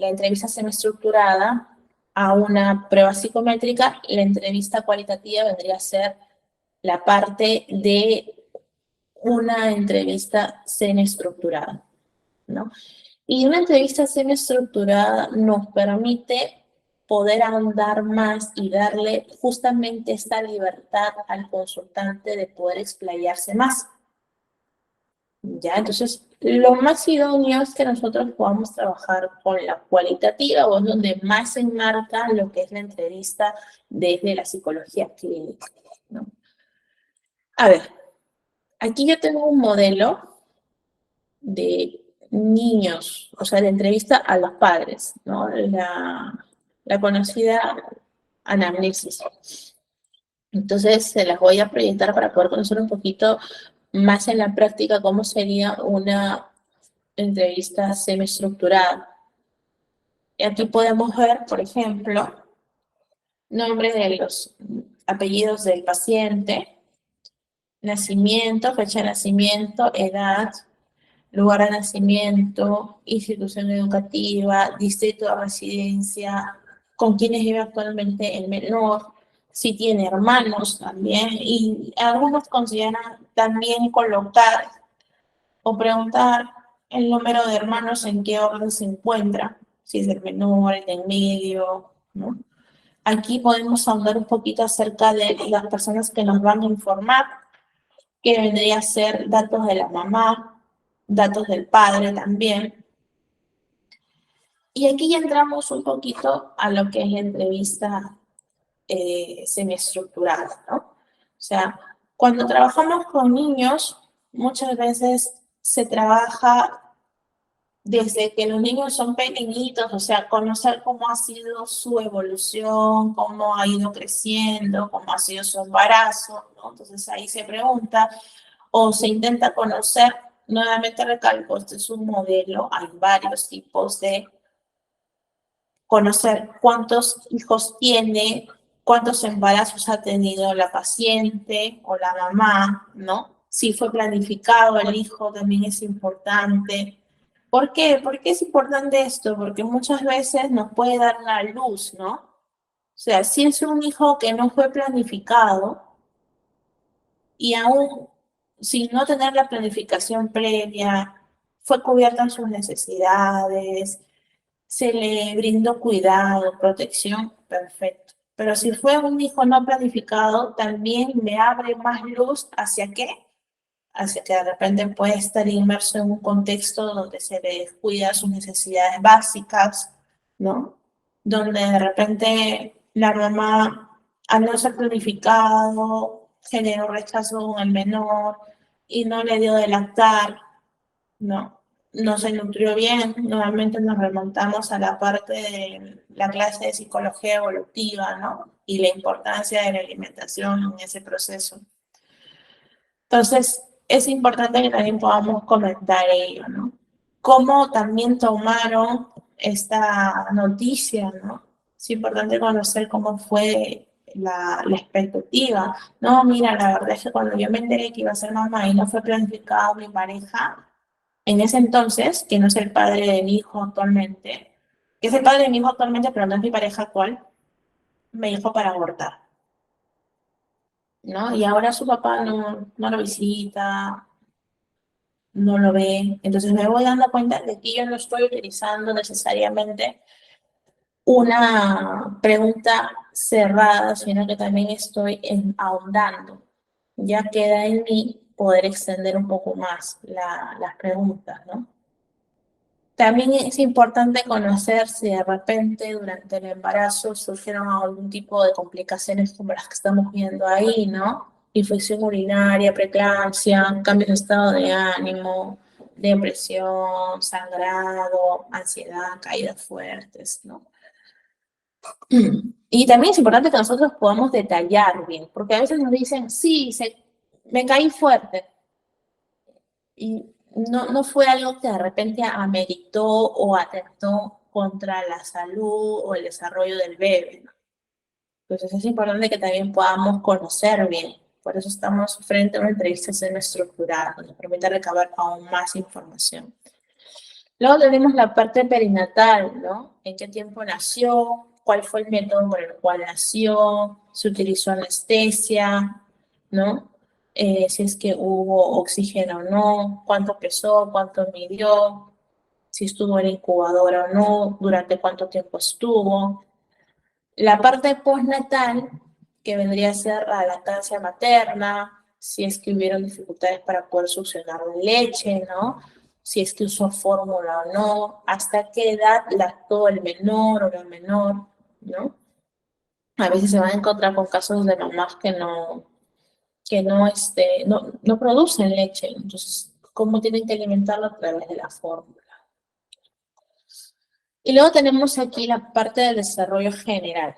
Speaker 1: entrevista semiestructurada a una prueba psicométrica. La entrevista cualitativa vendría a ser la parte de una entrevista semiestructurada, ¿no? Y una entrevista semiestructurada nos permite poder ahondar más y darle justamente esta libertad al consultante de poder explayarse más. ¿Ya? Entonces, lo más idóneo es que nosotros podamos trabajar con la cualitativa, o es donde más se enmarca lo que es la entrevista desde la psicología clínica, ¿no? A ver, aquí yo tengo un modelo de niños, o sea, de entrevista a los padres, ¿no? La conocida anamnesis. Entonces, se las voy a proyectar para poder conocer un poquito más en la práctica cómo sería una entrevista semiestructurada. Y aquí podemos ver, por ejemplo, nombre de los apellidos del paciente, nacimiento, fecha de nacimiento, edad, lugar de nacimiento, institución educativa, distrito de residencia, con quienes vive actualmente el menor, si tiene hermanos también, y algunos consideran también colocar o preguntar el número de hermanos en qué orden se encuentra, si es el menor, el del medio, ¿no? Aquí podemos hablar un poquito acerca de las personas que nos van a informar, que vendría a ser datos de la mamá, datos del padre también. Y aquí ya entramos un poquito a lo que es la entrevista semiestructurada, ¿no? O sea, cuando trabajamos con niños, muchas veces se trabaja desde que los niños son pequeñitos, o sea, conocer cómo ha sido su evolución, cómo ha ido creciendo, cómo ha sido su embarazo, ¿no? Entonces ahí se pregunta o se intenta conocer, nuevamente recalco, este es un modelo, hay varios tipos de conocer cuántos hijos tiene, cuántos embarazos ha tenido la paciente o la mamá, ¿no? Si fue planificado el hijo también es importante. ¿Por qué? ¿Por qué es importante esto? Porque muchas veces nos puede dar una luz, ¿no? O sea, si es un hijo que no fue planificado y aún sin no tener la planificación previa, fue cubierta en sus necesidades, se le brindó cuidado, protección, perfecto. Pero si fue un hijo no planificado, también me abre más luz hacia qué, hacia que de repente puede estar inmerso en un contexto donde se le descuida sus necesidades básicas, ¿no? Donde de repente la mamá, al no ser planificado, generó rechazo en el menor y no le dio de lactar, ¿no? No se nutrió bien. Nuevamente nos remontamos a la parte de la clase de psicología evolutiva, ¿no? Y la importancia de la alimentación en ese proceso. Entonces, es importante que también podamos comentar ello, ¿no? Cómo también tomaron esta noticia, ¿no? Es importante conocer cómo fue la expectativa. No, mira, la verdad es que cuando yo me enteré que iba a ser mamá y no fue planificado mi pareja, en ese entonces, que no es el padre de mi hijo actualmente, que es el padre de mi hijo actualmente, pero no es mi pareja actual, me dijo para abortar, ¿no? Y ahora su papá no lo visita, no lo ve. Entonces me voy dando cuenta de que yo no estoy utilizando necesariamente una pregunta cerrada, sino que también estoy ahondando. Ya queda en mí poder extender un poco más las preguntas, ¿no? También es importante conocer si de repente durante el embarazo surgieron algún tipo de complicaciones como las que estamos viendo ahí, ¿no? Infección urinaria, preeclampsia, cambios de estado de ánimo, depresión, sangrado, ansiedad, caídas fuertes, ¿no? Y también es importante que nosotros podamos detallar bien, porque a veces nos dicen, sí, me caí fuerte, y no fue algo que de repente ameritó o atentó contra la salud o el desarrollo del bebé, ¿no? Entonces es importante que también podamos conocer bien. Por eso estamos frente a una entrevista semi-estructurada, que nos permite recabar aún más información. Luego tenemos la parte perinatal, ¿no? ¿En qué tiempo nació? ¿Cuál fue el método por el cual nació? ¿Se utilizó anestesia? ¿No? Si es que hubo oxígeno o no, cuánto pesó, cuánto midió, si estuvo en incubadora o no, durante cuánto tiempo estuvo. La parte postnatal, que vendría a ser la lactancia materna, si es que hubieron dificultades para poder succionar la leche, ¿no? Si es que usó fórmula o no, hasta qué edad lactó el menor o la menor, ¿no? A veces se van a encontrar con casos de mamás que no producen leche, entonces, ¿cómo tienen que alimentarlo? A través de la fórmula. Y luego tenemos aquí la parte del desarrollo general.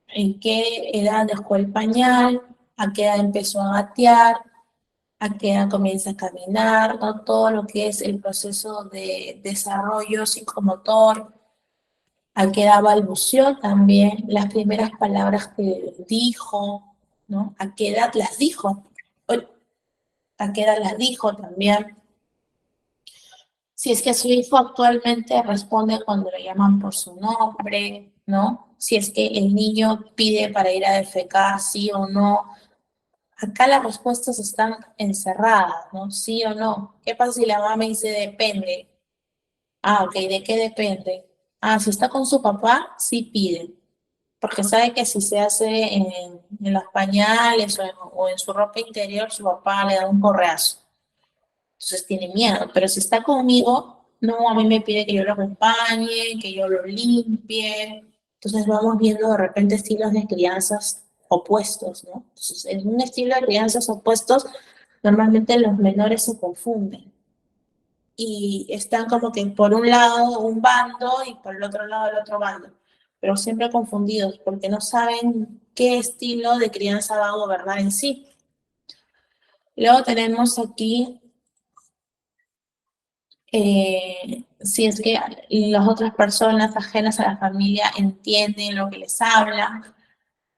Speaker 1: ¿En qué edad dejó el pañal? ¿A qué edad empezó a gatear? ¿A qué edad comienza a caminar? ¿No? Todo lo que es el proceso de desarrollo psicomotor. ¿A qué edad balbuceó también? Las primeras palabras que dijo, ¿no? ¿A qué edad las dijo? ¿A qué edad las dijo también? Si es que su hijo actualmente responde cuando le llaman por su nombre, ¿no? Si es que el niño pide para ir a defecar, sí o no. Acá las respuestas están encerradas, ¿no? Sí o no. ¿Qué pasa si la mamá me dice depende? Ah, ok, ¿de qué depende? Ah, si está con su papá, sí pide. Porque sabe que si se hace en los pañales o en su ropa interior, su papá le da un correazo. Entonces tiene miedo, pero si está conmigo, no, a mí me pide que yo lo acompañe, que yo lo limpie. Entonces vamos viendo de repente estilos de crianzas opuestos, ¿no? Entonces, en un estilo de crianzas opuestos, normalmente los menores se confunden y están como que por un lado un bando y por el otro lado el otro bando, pero siempre confundidos porque no saben qué estilo de crianza va a gobernar en sí. Luego tenemos aquí si es que las otras personas ajenas a la familia entienden lo que les hablan,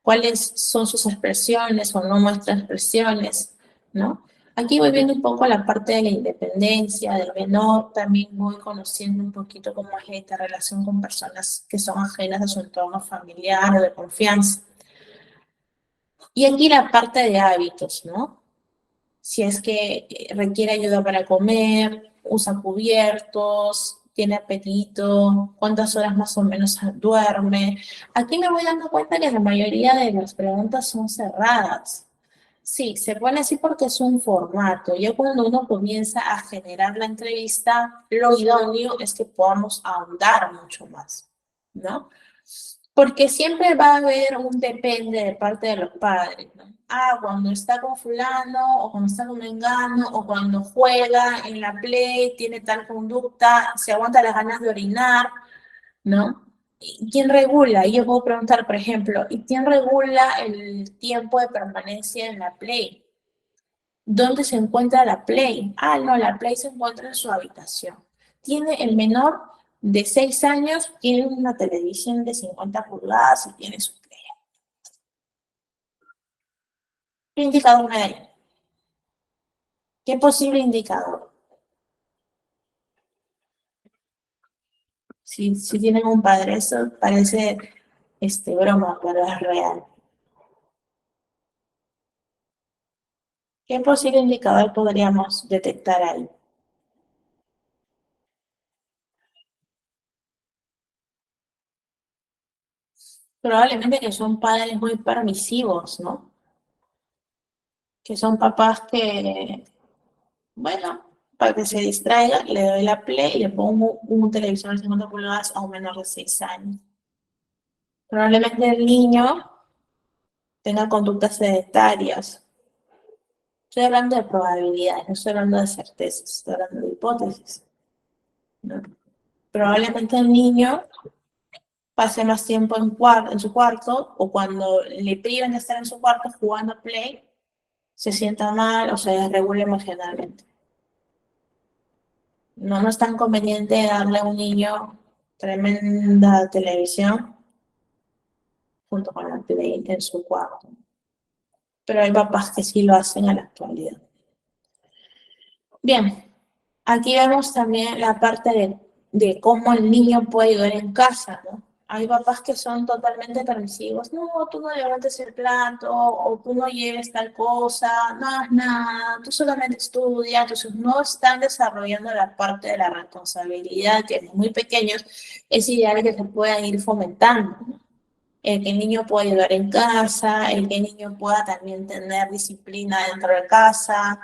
Speaker 1: cuáles son sus expresiones o no muestra expresiones, ¿no? Aquí voy viendo un poco la parte de la independencia del menor, también voy conociendo un poquito cómo es esta relación con personas que son ajenas a su entorno familiar o de confianza. Y aquí la parte de hábitos, ¿no? Si es que requiere ayuda para comer, usa cubiertos, tiene apetito, cuántas horas más o menos duerme. Aquí me voy dando cuenta que la mayoría de las preguntas son cerradas. Sí, se pone así porque es un formato. Ya cuando uno comienza a generar la entrevista, lo idóneo es que podamos ahondar mucho más, ¿no? Porque siempre va a haber un depende de parte de los padres, ¿no? Ah, cuando está con fulano, o cuando está con mengano, o cuando juega en la play, tiene tal conducta, se aguanta las ganas de orinar, ¿no? ¿Y quién regula? Y yo puedo preguntar, por ejemplo, ¿y quién regula el tiempo de permanencia en la play? ¿Dónde se encuentra la play? Ah, no, la play se encuentra en su habitación. Tiene el menor de 6 años, tiene una televisión de 50 pulgadas y tiene su play. ¿Qué indicador me da? ¿Qué posible indicador? Si tienen un padre, eso parece broma, pero es real. ¿Qué posible indicador podríamos detectar ahí? Probablemente que son padres muy permisivos, ¿no? Que son papás que, bueno, para que se distraiga, le doy la play y le pongo un televisor de 50 pulgadas a un menor de 6 años. Probablemente el niño tenga conductas sedentarias. Estoy hablando de probabilidades, no estoy hablando de certezas, estoy hablando de hipótesis, ¿no? Probablemente el niño pase más tiempo en su cuarto o cuando le priven de estar en su cuarto jugando Play, se sienta mal o se desregula emocionalmente. No es tan conveniente darle a un niño tremenda televisión junto con la Play en su cuarto. Pero hay papás que sí lo hacen en la actualidad. Bien, aquí vemos también la parte de cómo el niño puede ayudar en casa, ¿no? Hay papás que son totalmente permisivos. No, tú no levantes el plato, o tú no lleves tal cosa, no hagas nada, tú solamente estudia. Entonces no están desarrollando la parte de la responsabilidad que desde muy pequeños es ideal que se puedan ir fomentando, ¿no? El que el niño pueda ayudar en casa, el que el niño pueda también tener disciplina dentro de casa.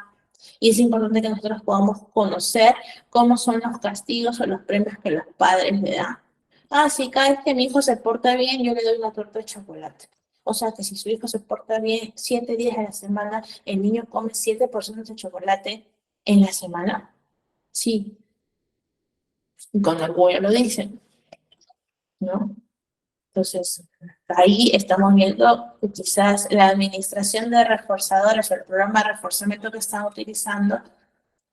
Speaker 1: Y es importante que nosotros podamos conocer cómo son los castigos o los premios que los padres le dan. Ah, sí, cada vez que mi hijo se porta bien, yo le doy una torta de chocolate. O sea que si su hijo se porta bien 7 días a la semana, el niño come 7 porciones de chocolate en la semana. Sí, con orgullo lo dicen, ¿no? Entonces, ahí estamos viendo que quizás la administración de reforzadores o el programa de reforzamiento que están utilizando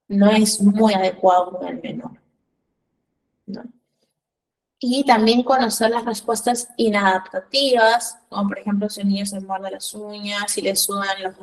Speaker 1: no es muy adecuado con el menor, ¿no? Y también conocer las respuestas inadaptativas, como por ejemplo si el niño se muerde las uñas, si le sudan las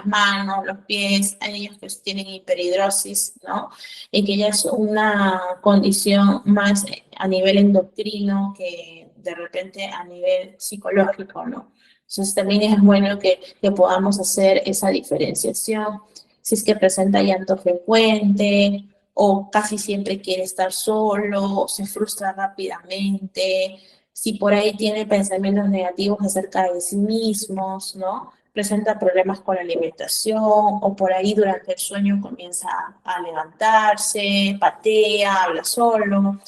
Speaker 1: manos, los pies, hay niños que tienen hiperhidrosis, ¿no? Y que ya es una condición más a nivel endocrino que de repente a nivel psicológico, ¿no? Entonces también es bueno que podamos hacer esa diferenciación. Si es que presenta llanto frecuente, o casi siempre quiere estar solo, o se frustra rápidamente, si por ahí tiene pensamientos negativos acerca de sí mismos, ¿no? Presenta problemas con la alimentación, o por ahí durante el sueño comienza a levantarse, patea, habla solo.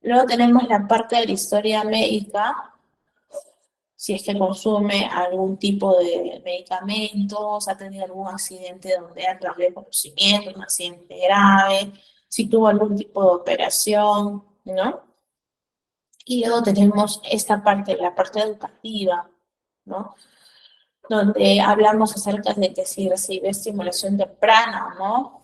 Speaker 1: Luego tenemos la parte de la historia médica, si es que consume algún tipo de medicamentos, ha tenido algún accidente donde ha perdido conocimiento, un accidente grave, si tuvo algún tipo de operación, ¿no? Y luego tenemos esta parte, la parte educativa, ¿no? Donde hablamos acerca de que si recibe estimulación temprana, ¿no?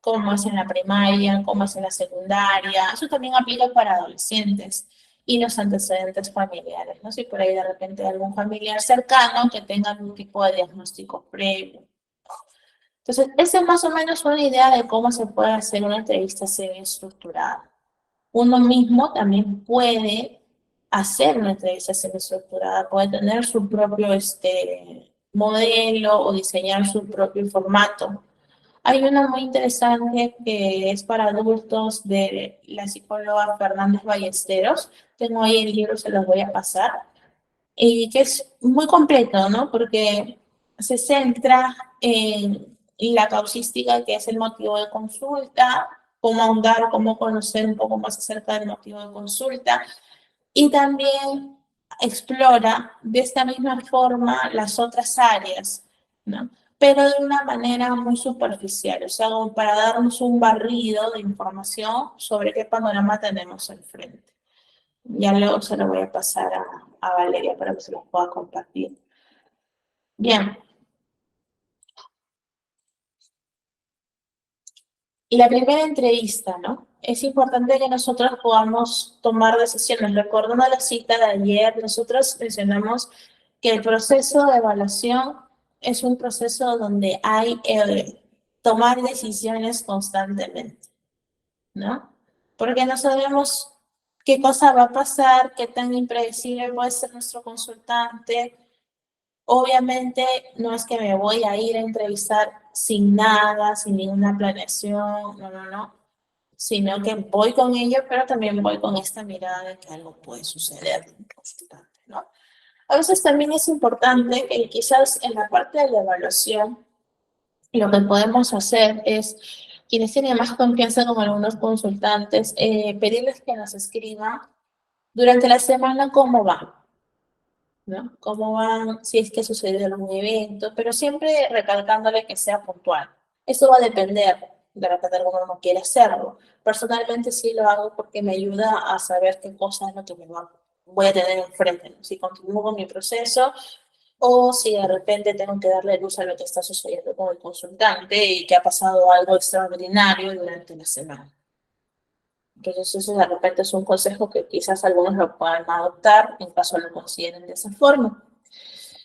Speaker 1: Cómo es en la primaria, cómo es en la secundaria. Eso también aplica para adolescentes y los antecedentes familiares, ¿no? Si por ahí de repente hay algún familiar cercano que tenga algún tipo de diagnóstico previo. Entonces, esa es más o menos una idea de cómo se puede hacer una entrevista semi-estructurada. Uno mismo también puede hacer una entrevista semi-estructurada, puede tener su propio modelo o diseñar su propio formato. Hay una muy interesante que es para adultos de la psicóloga Fernández Ballesteros. Tengo ahí el libro, se los voy a pasar. Y que es muy completo, ¿no? Porque se centra en la causística, que es el motivo de consulta, cómo ahondar, cómo conocer un poco más acerca del motivo de consulta. Y también explora de esta misma forma las otras áreas, ¿no? Pero de una manera muy superficial, o sea, como para darnos un barrido de información sobre qué panorama tenemos enfrente. Ya luego se lo voy a pasar a Valeria para que se los pueda compartir. Bien. Y la primera entrevista, ¿no? Es importante que nosotros podamos tomar decisiones. Recuerdo una de las citas de ayer, nosotros mencionamos que el proceso de evaluación es un proceso donde hay tomar decisiones constantemente, ¿no? Porque no sabemos qué cosa va a pasar, qué tan impredecible puede ser nuestro consultante. Obviamente no es que me voy a ir a entrevistar sin nada, sin ninguna planeación, no, sino que voy con ello, pero también voy con esta mirada de que algo puede suceder en un consultante, ¿no? A veces también es importante que quizás en la parte de la evaluación lo que podemos hacer es, quienes tienen más confianza con algunos consultantes, pedirles que nos escriban durante la semana cómo van, ¿no? Cómo van, si es que sucedió algún evento, pero siempre recalcándole que sea puntual. Eso va a depender, de repente alguno no quiere hacerlo. Personalmente sí lo hago porque me ayuda a saber qué cosas es lo que voy a tener enfrente, ¿no? Si continúo con mi proceso o si de repente tengo que darle luz a lo que está sucediendo con el consultante y que ha pasado algo extraordinario durante la semana. Entonces, eso de repente es un consejo que quizás algunos lo puedan adoptar en caso lo consideren de esa forma.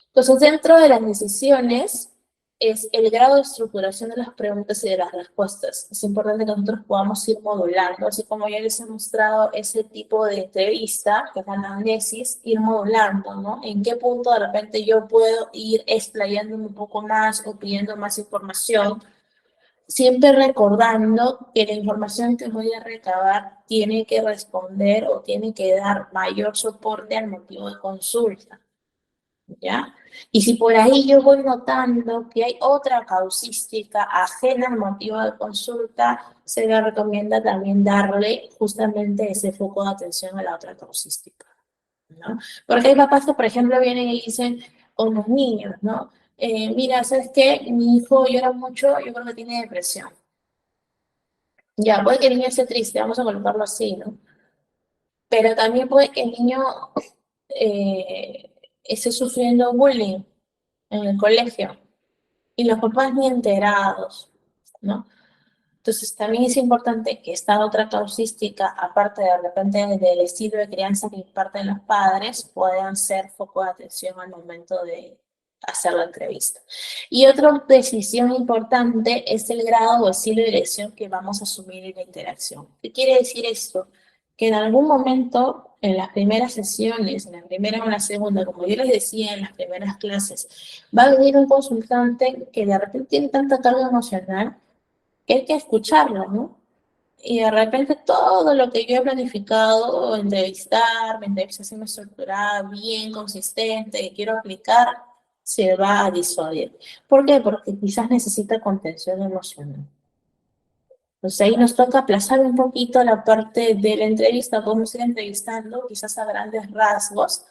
Speaker 1: Entonces, dentro de las decisiones es el grado de estructuración de las preguntas y de las respuestas. Es importante que nosotros podamos ir modulando, así como ya les he mostrado ese tipo de entrevista, que es la anamnesis, ir modulando, ¿no? En qué punto de repente yo puedo ir explayándome un poco más o pidiendo más información, siempre recordando que la información que voy a recabar tiene que responder o tiene que dar mayor soporte al motivo de consulta, ¿ya? Y si por ahí yo voy notando que hay otra causística ajena al motivo de consulta, se le recomienda también darle justamente ese foco de atención a la otra causística, ¿no? Porque hay papás que, por ejemplo, vienen y dicen con los niños, ¿no? Mira, ¿sabes qué? Mi hijo llora mucho, yo creo que tiene depresión. Ya, puede que el niño esté triste, vamos a colocarlo así, ¿no? Pero también puede que el niño eh, esté sufriendo bullying en el colegio y los papás ni enterados, ¿no? Entonces también es importante que esta otra causística, aparte de repente del estilo de crianza que imparten los padres, puedan ser foco de atención al momento de hacer la entrevista. Y otra decisión importante es el grado o estilo de dirección que vamos a asumir en la interacción. ¿Qué quiere decir esto? Que en algún momento, en las primeras sesiones, en la primera o en la segunda, como yo les decía en las primeras clases, va a venir un consultante que de repente tiene tanta carga emocional que hay que escucharlo, ¿no? Y de repente todo lo que yo he planificado, entrevistar, mi entrevistación estructurada, bien consistente, que quiero aplicar, se va a disuadir. ¿Por qué? Porque quizás necesita contención emocional. Entonces ahí nos toca aplazar un poquito la parte de la entrevista, podemos ir entrevistando quizás a grandes rasgos,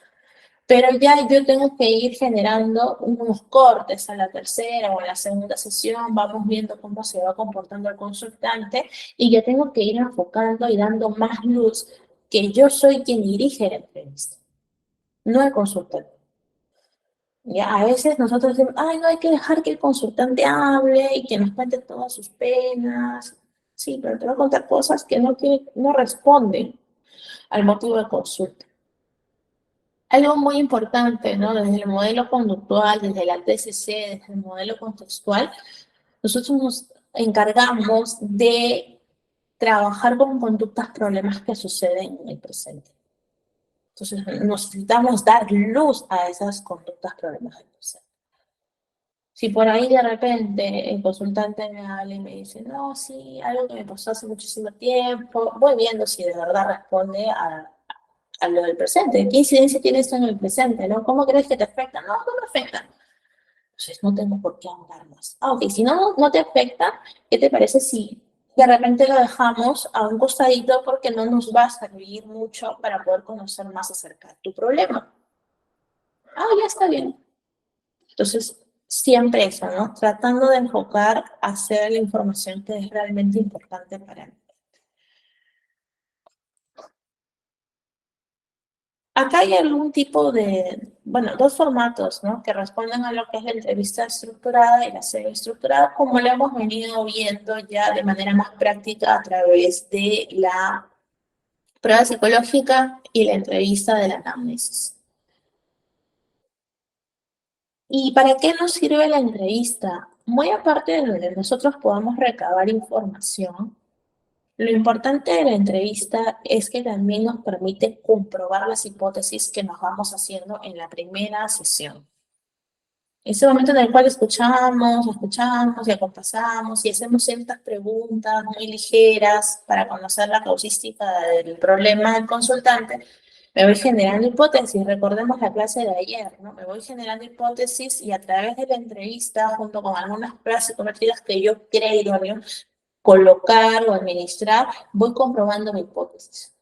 Speaker 1: pero ya yo tengo que ir generando unos cortes a la tercera o a la segunda sesión, vamos viendo cómo se va comportando el consultante y yo tengo que ir enfocando y dando más luz que yo soy quien dirige la entrevista, no el consultante. Ya, a veces nosotros decimos, ay, no hay que dejar que el consultante hable y que nos cuente todas sus penas. Sí, pero te va a contar cosas que no responden al motivo de consulta. Algo muy importante, ¿no? Desde el modelo conductual, desde la TCC, desde el modelo contextual, nosotros nos encargamos de trabajar con conductas, problemas que suceden en el presente. Entonces, necesitamos dar luz a esas conductas, problemas del presente. Si por ahí de repente el consultante me habla y me dice, no, sí, algo que me pasó hace muchísimo tiempo, voy viendo si de verdad responde a lo del presente. ¿Qué incidencia tiene esto en el presente? ¿No? ¿Cómo crees que te afecta? No, no me afecta. Entonces no tengo por qué ahondar más. Ah, ok, si no te afecta, ¿qué te parece si de repente lo dejamos a un costadito porque no nos va a servir mucho para poder conocer más acerca de tu problema? Ah, ya está bien. Entonces, siempre eso, ¿no? Tratando de enfocar a hacer la información que es realmente importante para mí. Acá hay algún tipo de, bueno, dos formatos, ¿no? Que responden a lo que es la entrevista estructurada y la serie estructurada, como lo hemos venido viendo ya de manera más práctica a través de la prueba psicológica y la entrevista de la anamnesis. ¿Y para qué nos sirve la entrevista? Muy aparte de donde nosotros podamos recabar información, lo importante de la entrevista es que también nos permite comprobar las hipótesis que nos vamos haciendo en la primera sesión. Ese momento en el cual escuchamos y acompasamos y hacemos ciertas preguntas muy ligeras para conocer la causística del problema del consultante, me voy generando hipótesis. Recordemos la clase de ayer, ¿no? Me voy generando hipótesis y a través de la entrevista, junto con algunas pruebas psicométricas que yo creo idóneo colocar o administrar, voy comprobando mi hipótesis.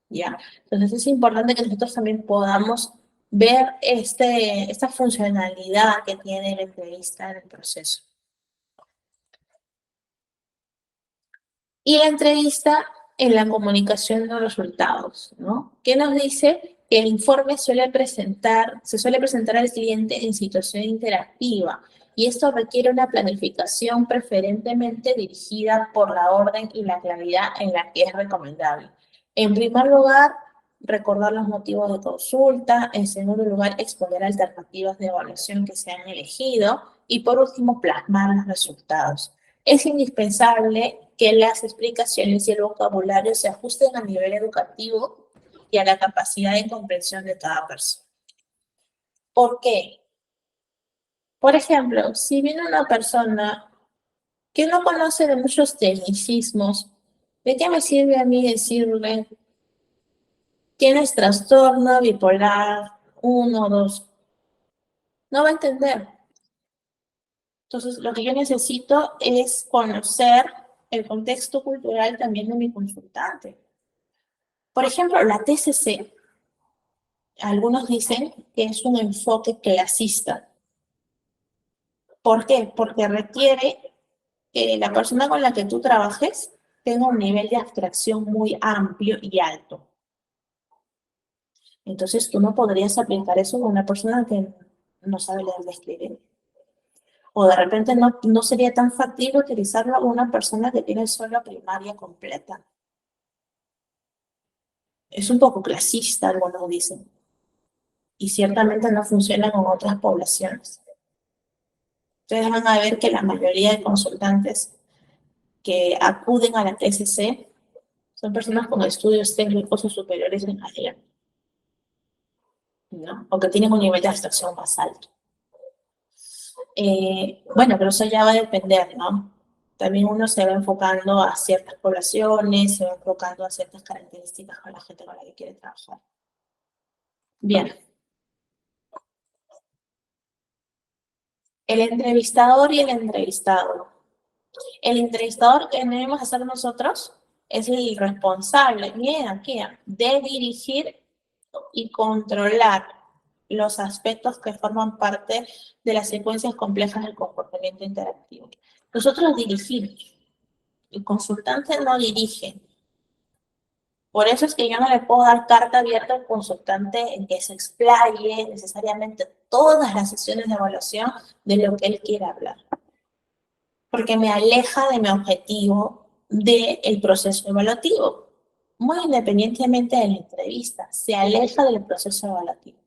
Speaker 1: ¿Ya? Entonces es importante que nosotros también podamos ver esta funcionalidad que tiene la entrevista en el proceso. Y la entrevista en la comunicación de los resultados, ¿no? ¿Qué nos dice? Que el informe se suele presentar al cliente en situación interactiva y esto requiere una planificación preferentemente dirigida por la orden y la claridad en la que es recomendable. En primer lugar, recordar los motivos de consulta. En segundo lugar, exponer alternativas de evaluación que se han elegido. Y por último, plasmar los resultados. Es indispensable que las explicaciones y el vocabulario se ajusten a nivel educativo y a la capacidad de comprensión de cada persona. ¿Por qué? Por ejemplo, si viene una persona que no conoce de muchos tecnicismos, ¿de qué me sirve a mí decirle tienes trastorno bipolar 1 o 2? No va a entender. Entonces, lo que yo necesito es conocer el contexto cultural también de mi consultante. Por ejemplo, la TCC, algunos dicen que es un enfoque clasista. ¿Por qué? Porque requiere que la persona con la que tú trabajes tenga un nivel de abstracción muy amplio y alto. Entonces, tú no podrías aplicar eso con una persona que no sabe leer ni escribir. O de repente no sería tan factible utilizarlo con una persona que tiene solo primaria completa. Es un poco clasista, algunos dicen. Y ciertamente no funciona con otras poblaciones. Ustedes van a ver que la mayoría de consultantes que acuden a la TCC son personas con estudios técnicos o superiores en área, ¿no? O que tienen un nivel de abstracción más alto. Bueno, pero eso ya va a depender, ¿no? También uno se va enfocando a ciertas poblaciones, se va enfocando a ciertas características con la gente con la que quiere trabajar. Bien. El entrevistador y el entrevistado. El entrevistador que debemos hacer nosotros es el responsable, bien, aquí, de dirigir y controlar los aspectos que forman parte de las secuencias complejas del comportamiento interactivo. Nosotros dirigimos, el consultante no dirige. Por eso es que yo no le puedo dar carta abierta al consultante en que se explaye necesariamente todas las sesiones de evaluación de lo que él quiera hablar. Porque me aleja de mi objetivo del proceso evaluativo. Muy independientemente de la entrevista, se aleja del proceso evaluativo.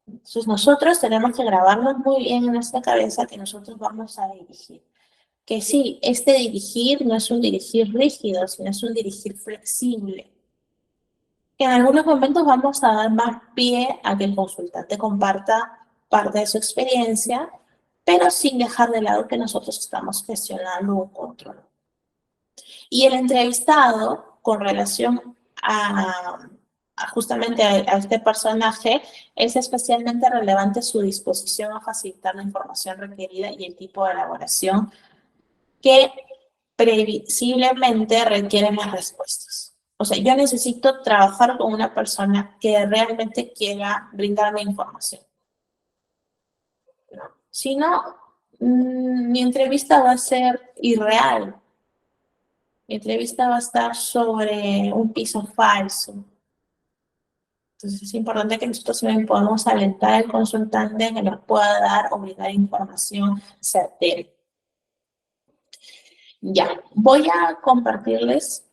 Speaker 1: Entonces nosotros tenemos que grabarnos muy bien en nuestra cabeza que nosotros vamos a dirigir. Que sí, este dirigir no es un dirigir rígido, sino es un dirigir flexible. Que en algunos momentos vamos a dar más pie a que el consultante comparta parte de su experiencia, pero sin dejar de lado que nosotros estamos gestionando un control. Y el entrevistado, con relación justamente a este personaje, es especialmente relevante su disposición a facilitar la información requerida y el tipo de elaboración que previsiblemente requieren las respuestas. O sea, yo necesito trabajar con una persona que realmente quiera brindarme información. ¿No? Si no, mi entrevista va a ser irreal. Mi entrevista va a estar sobre un piso falso. Entonces es importante que nosotros también podamos alentar al consultante que nos pueda dar o brindar información certera. Ya, voy a compartirles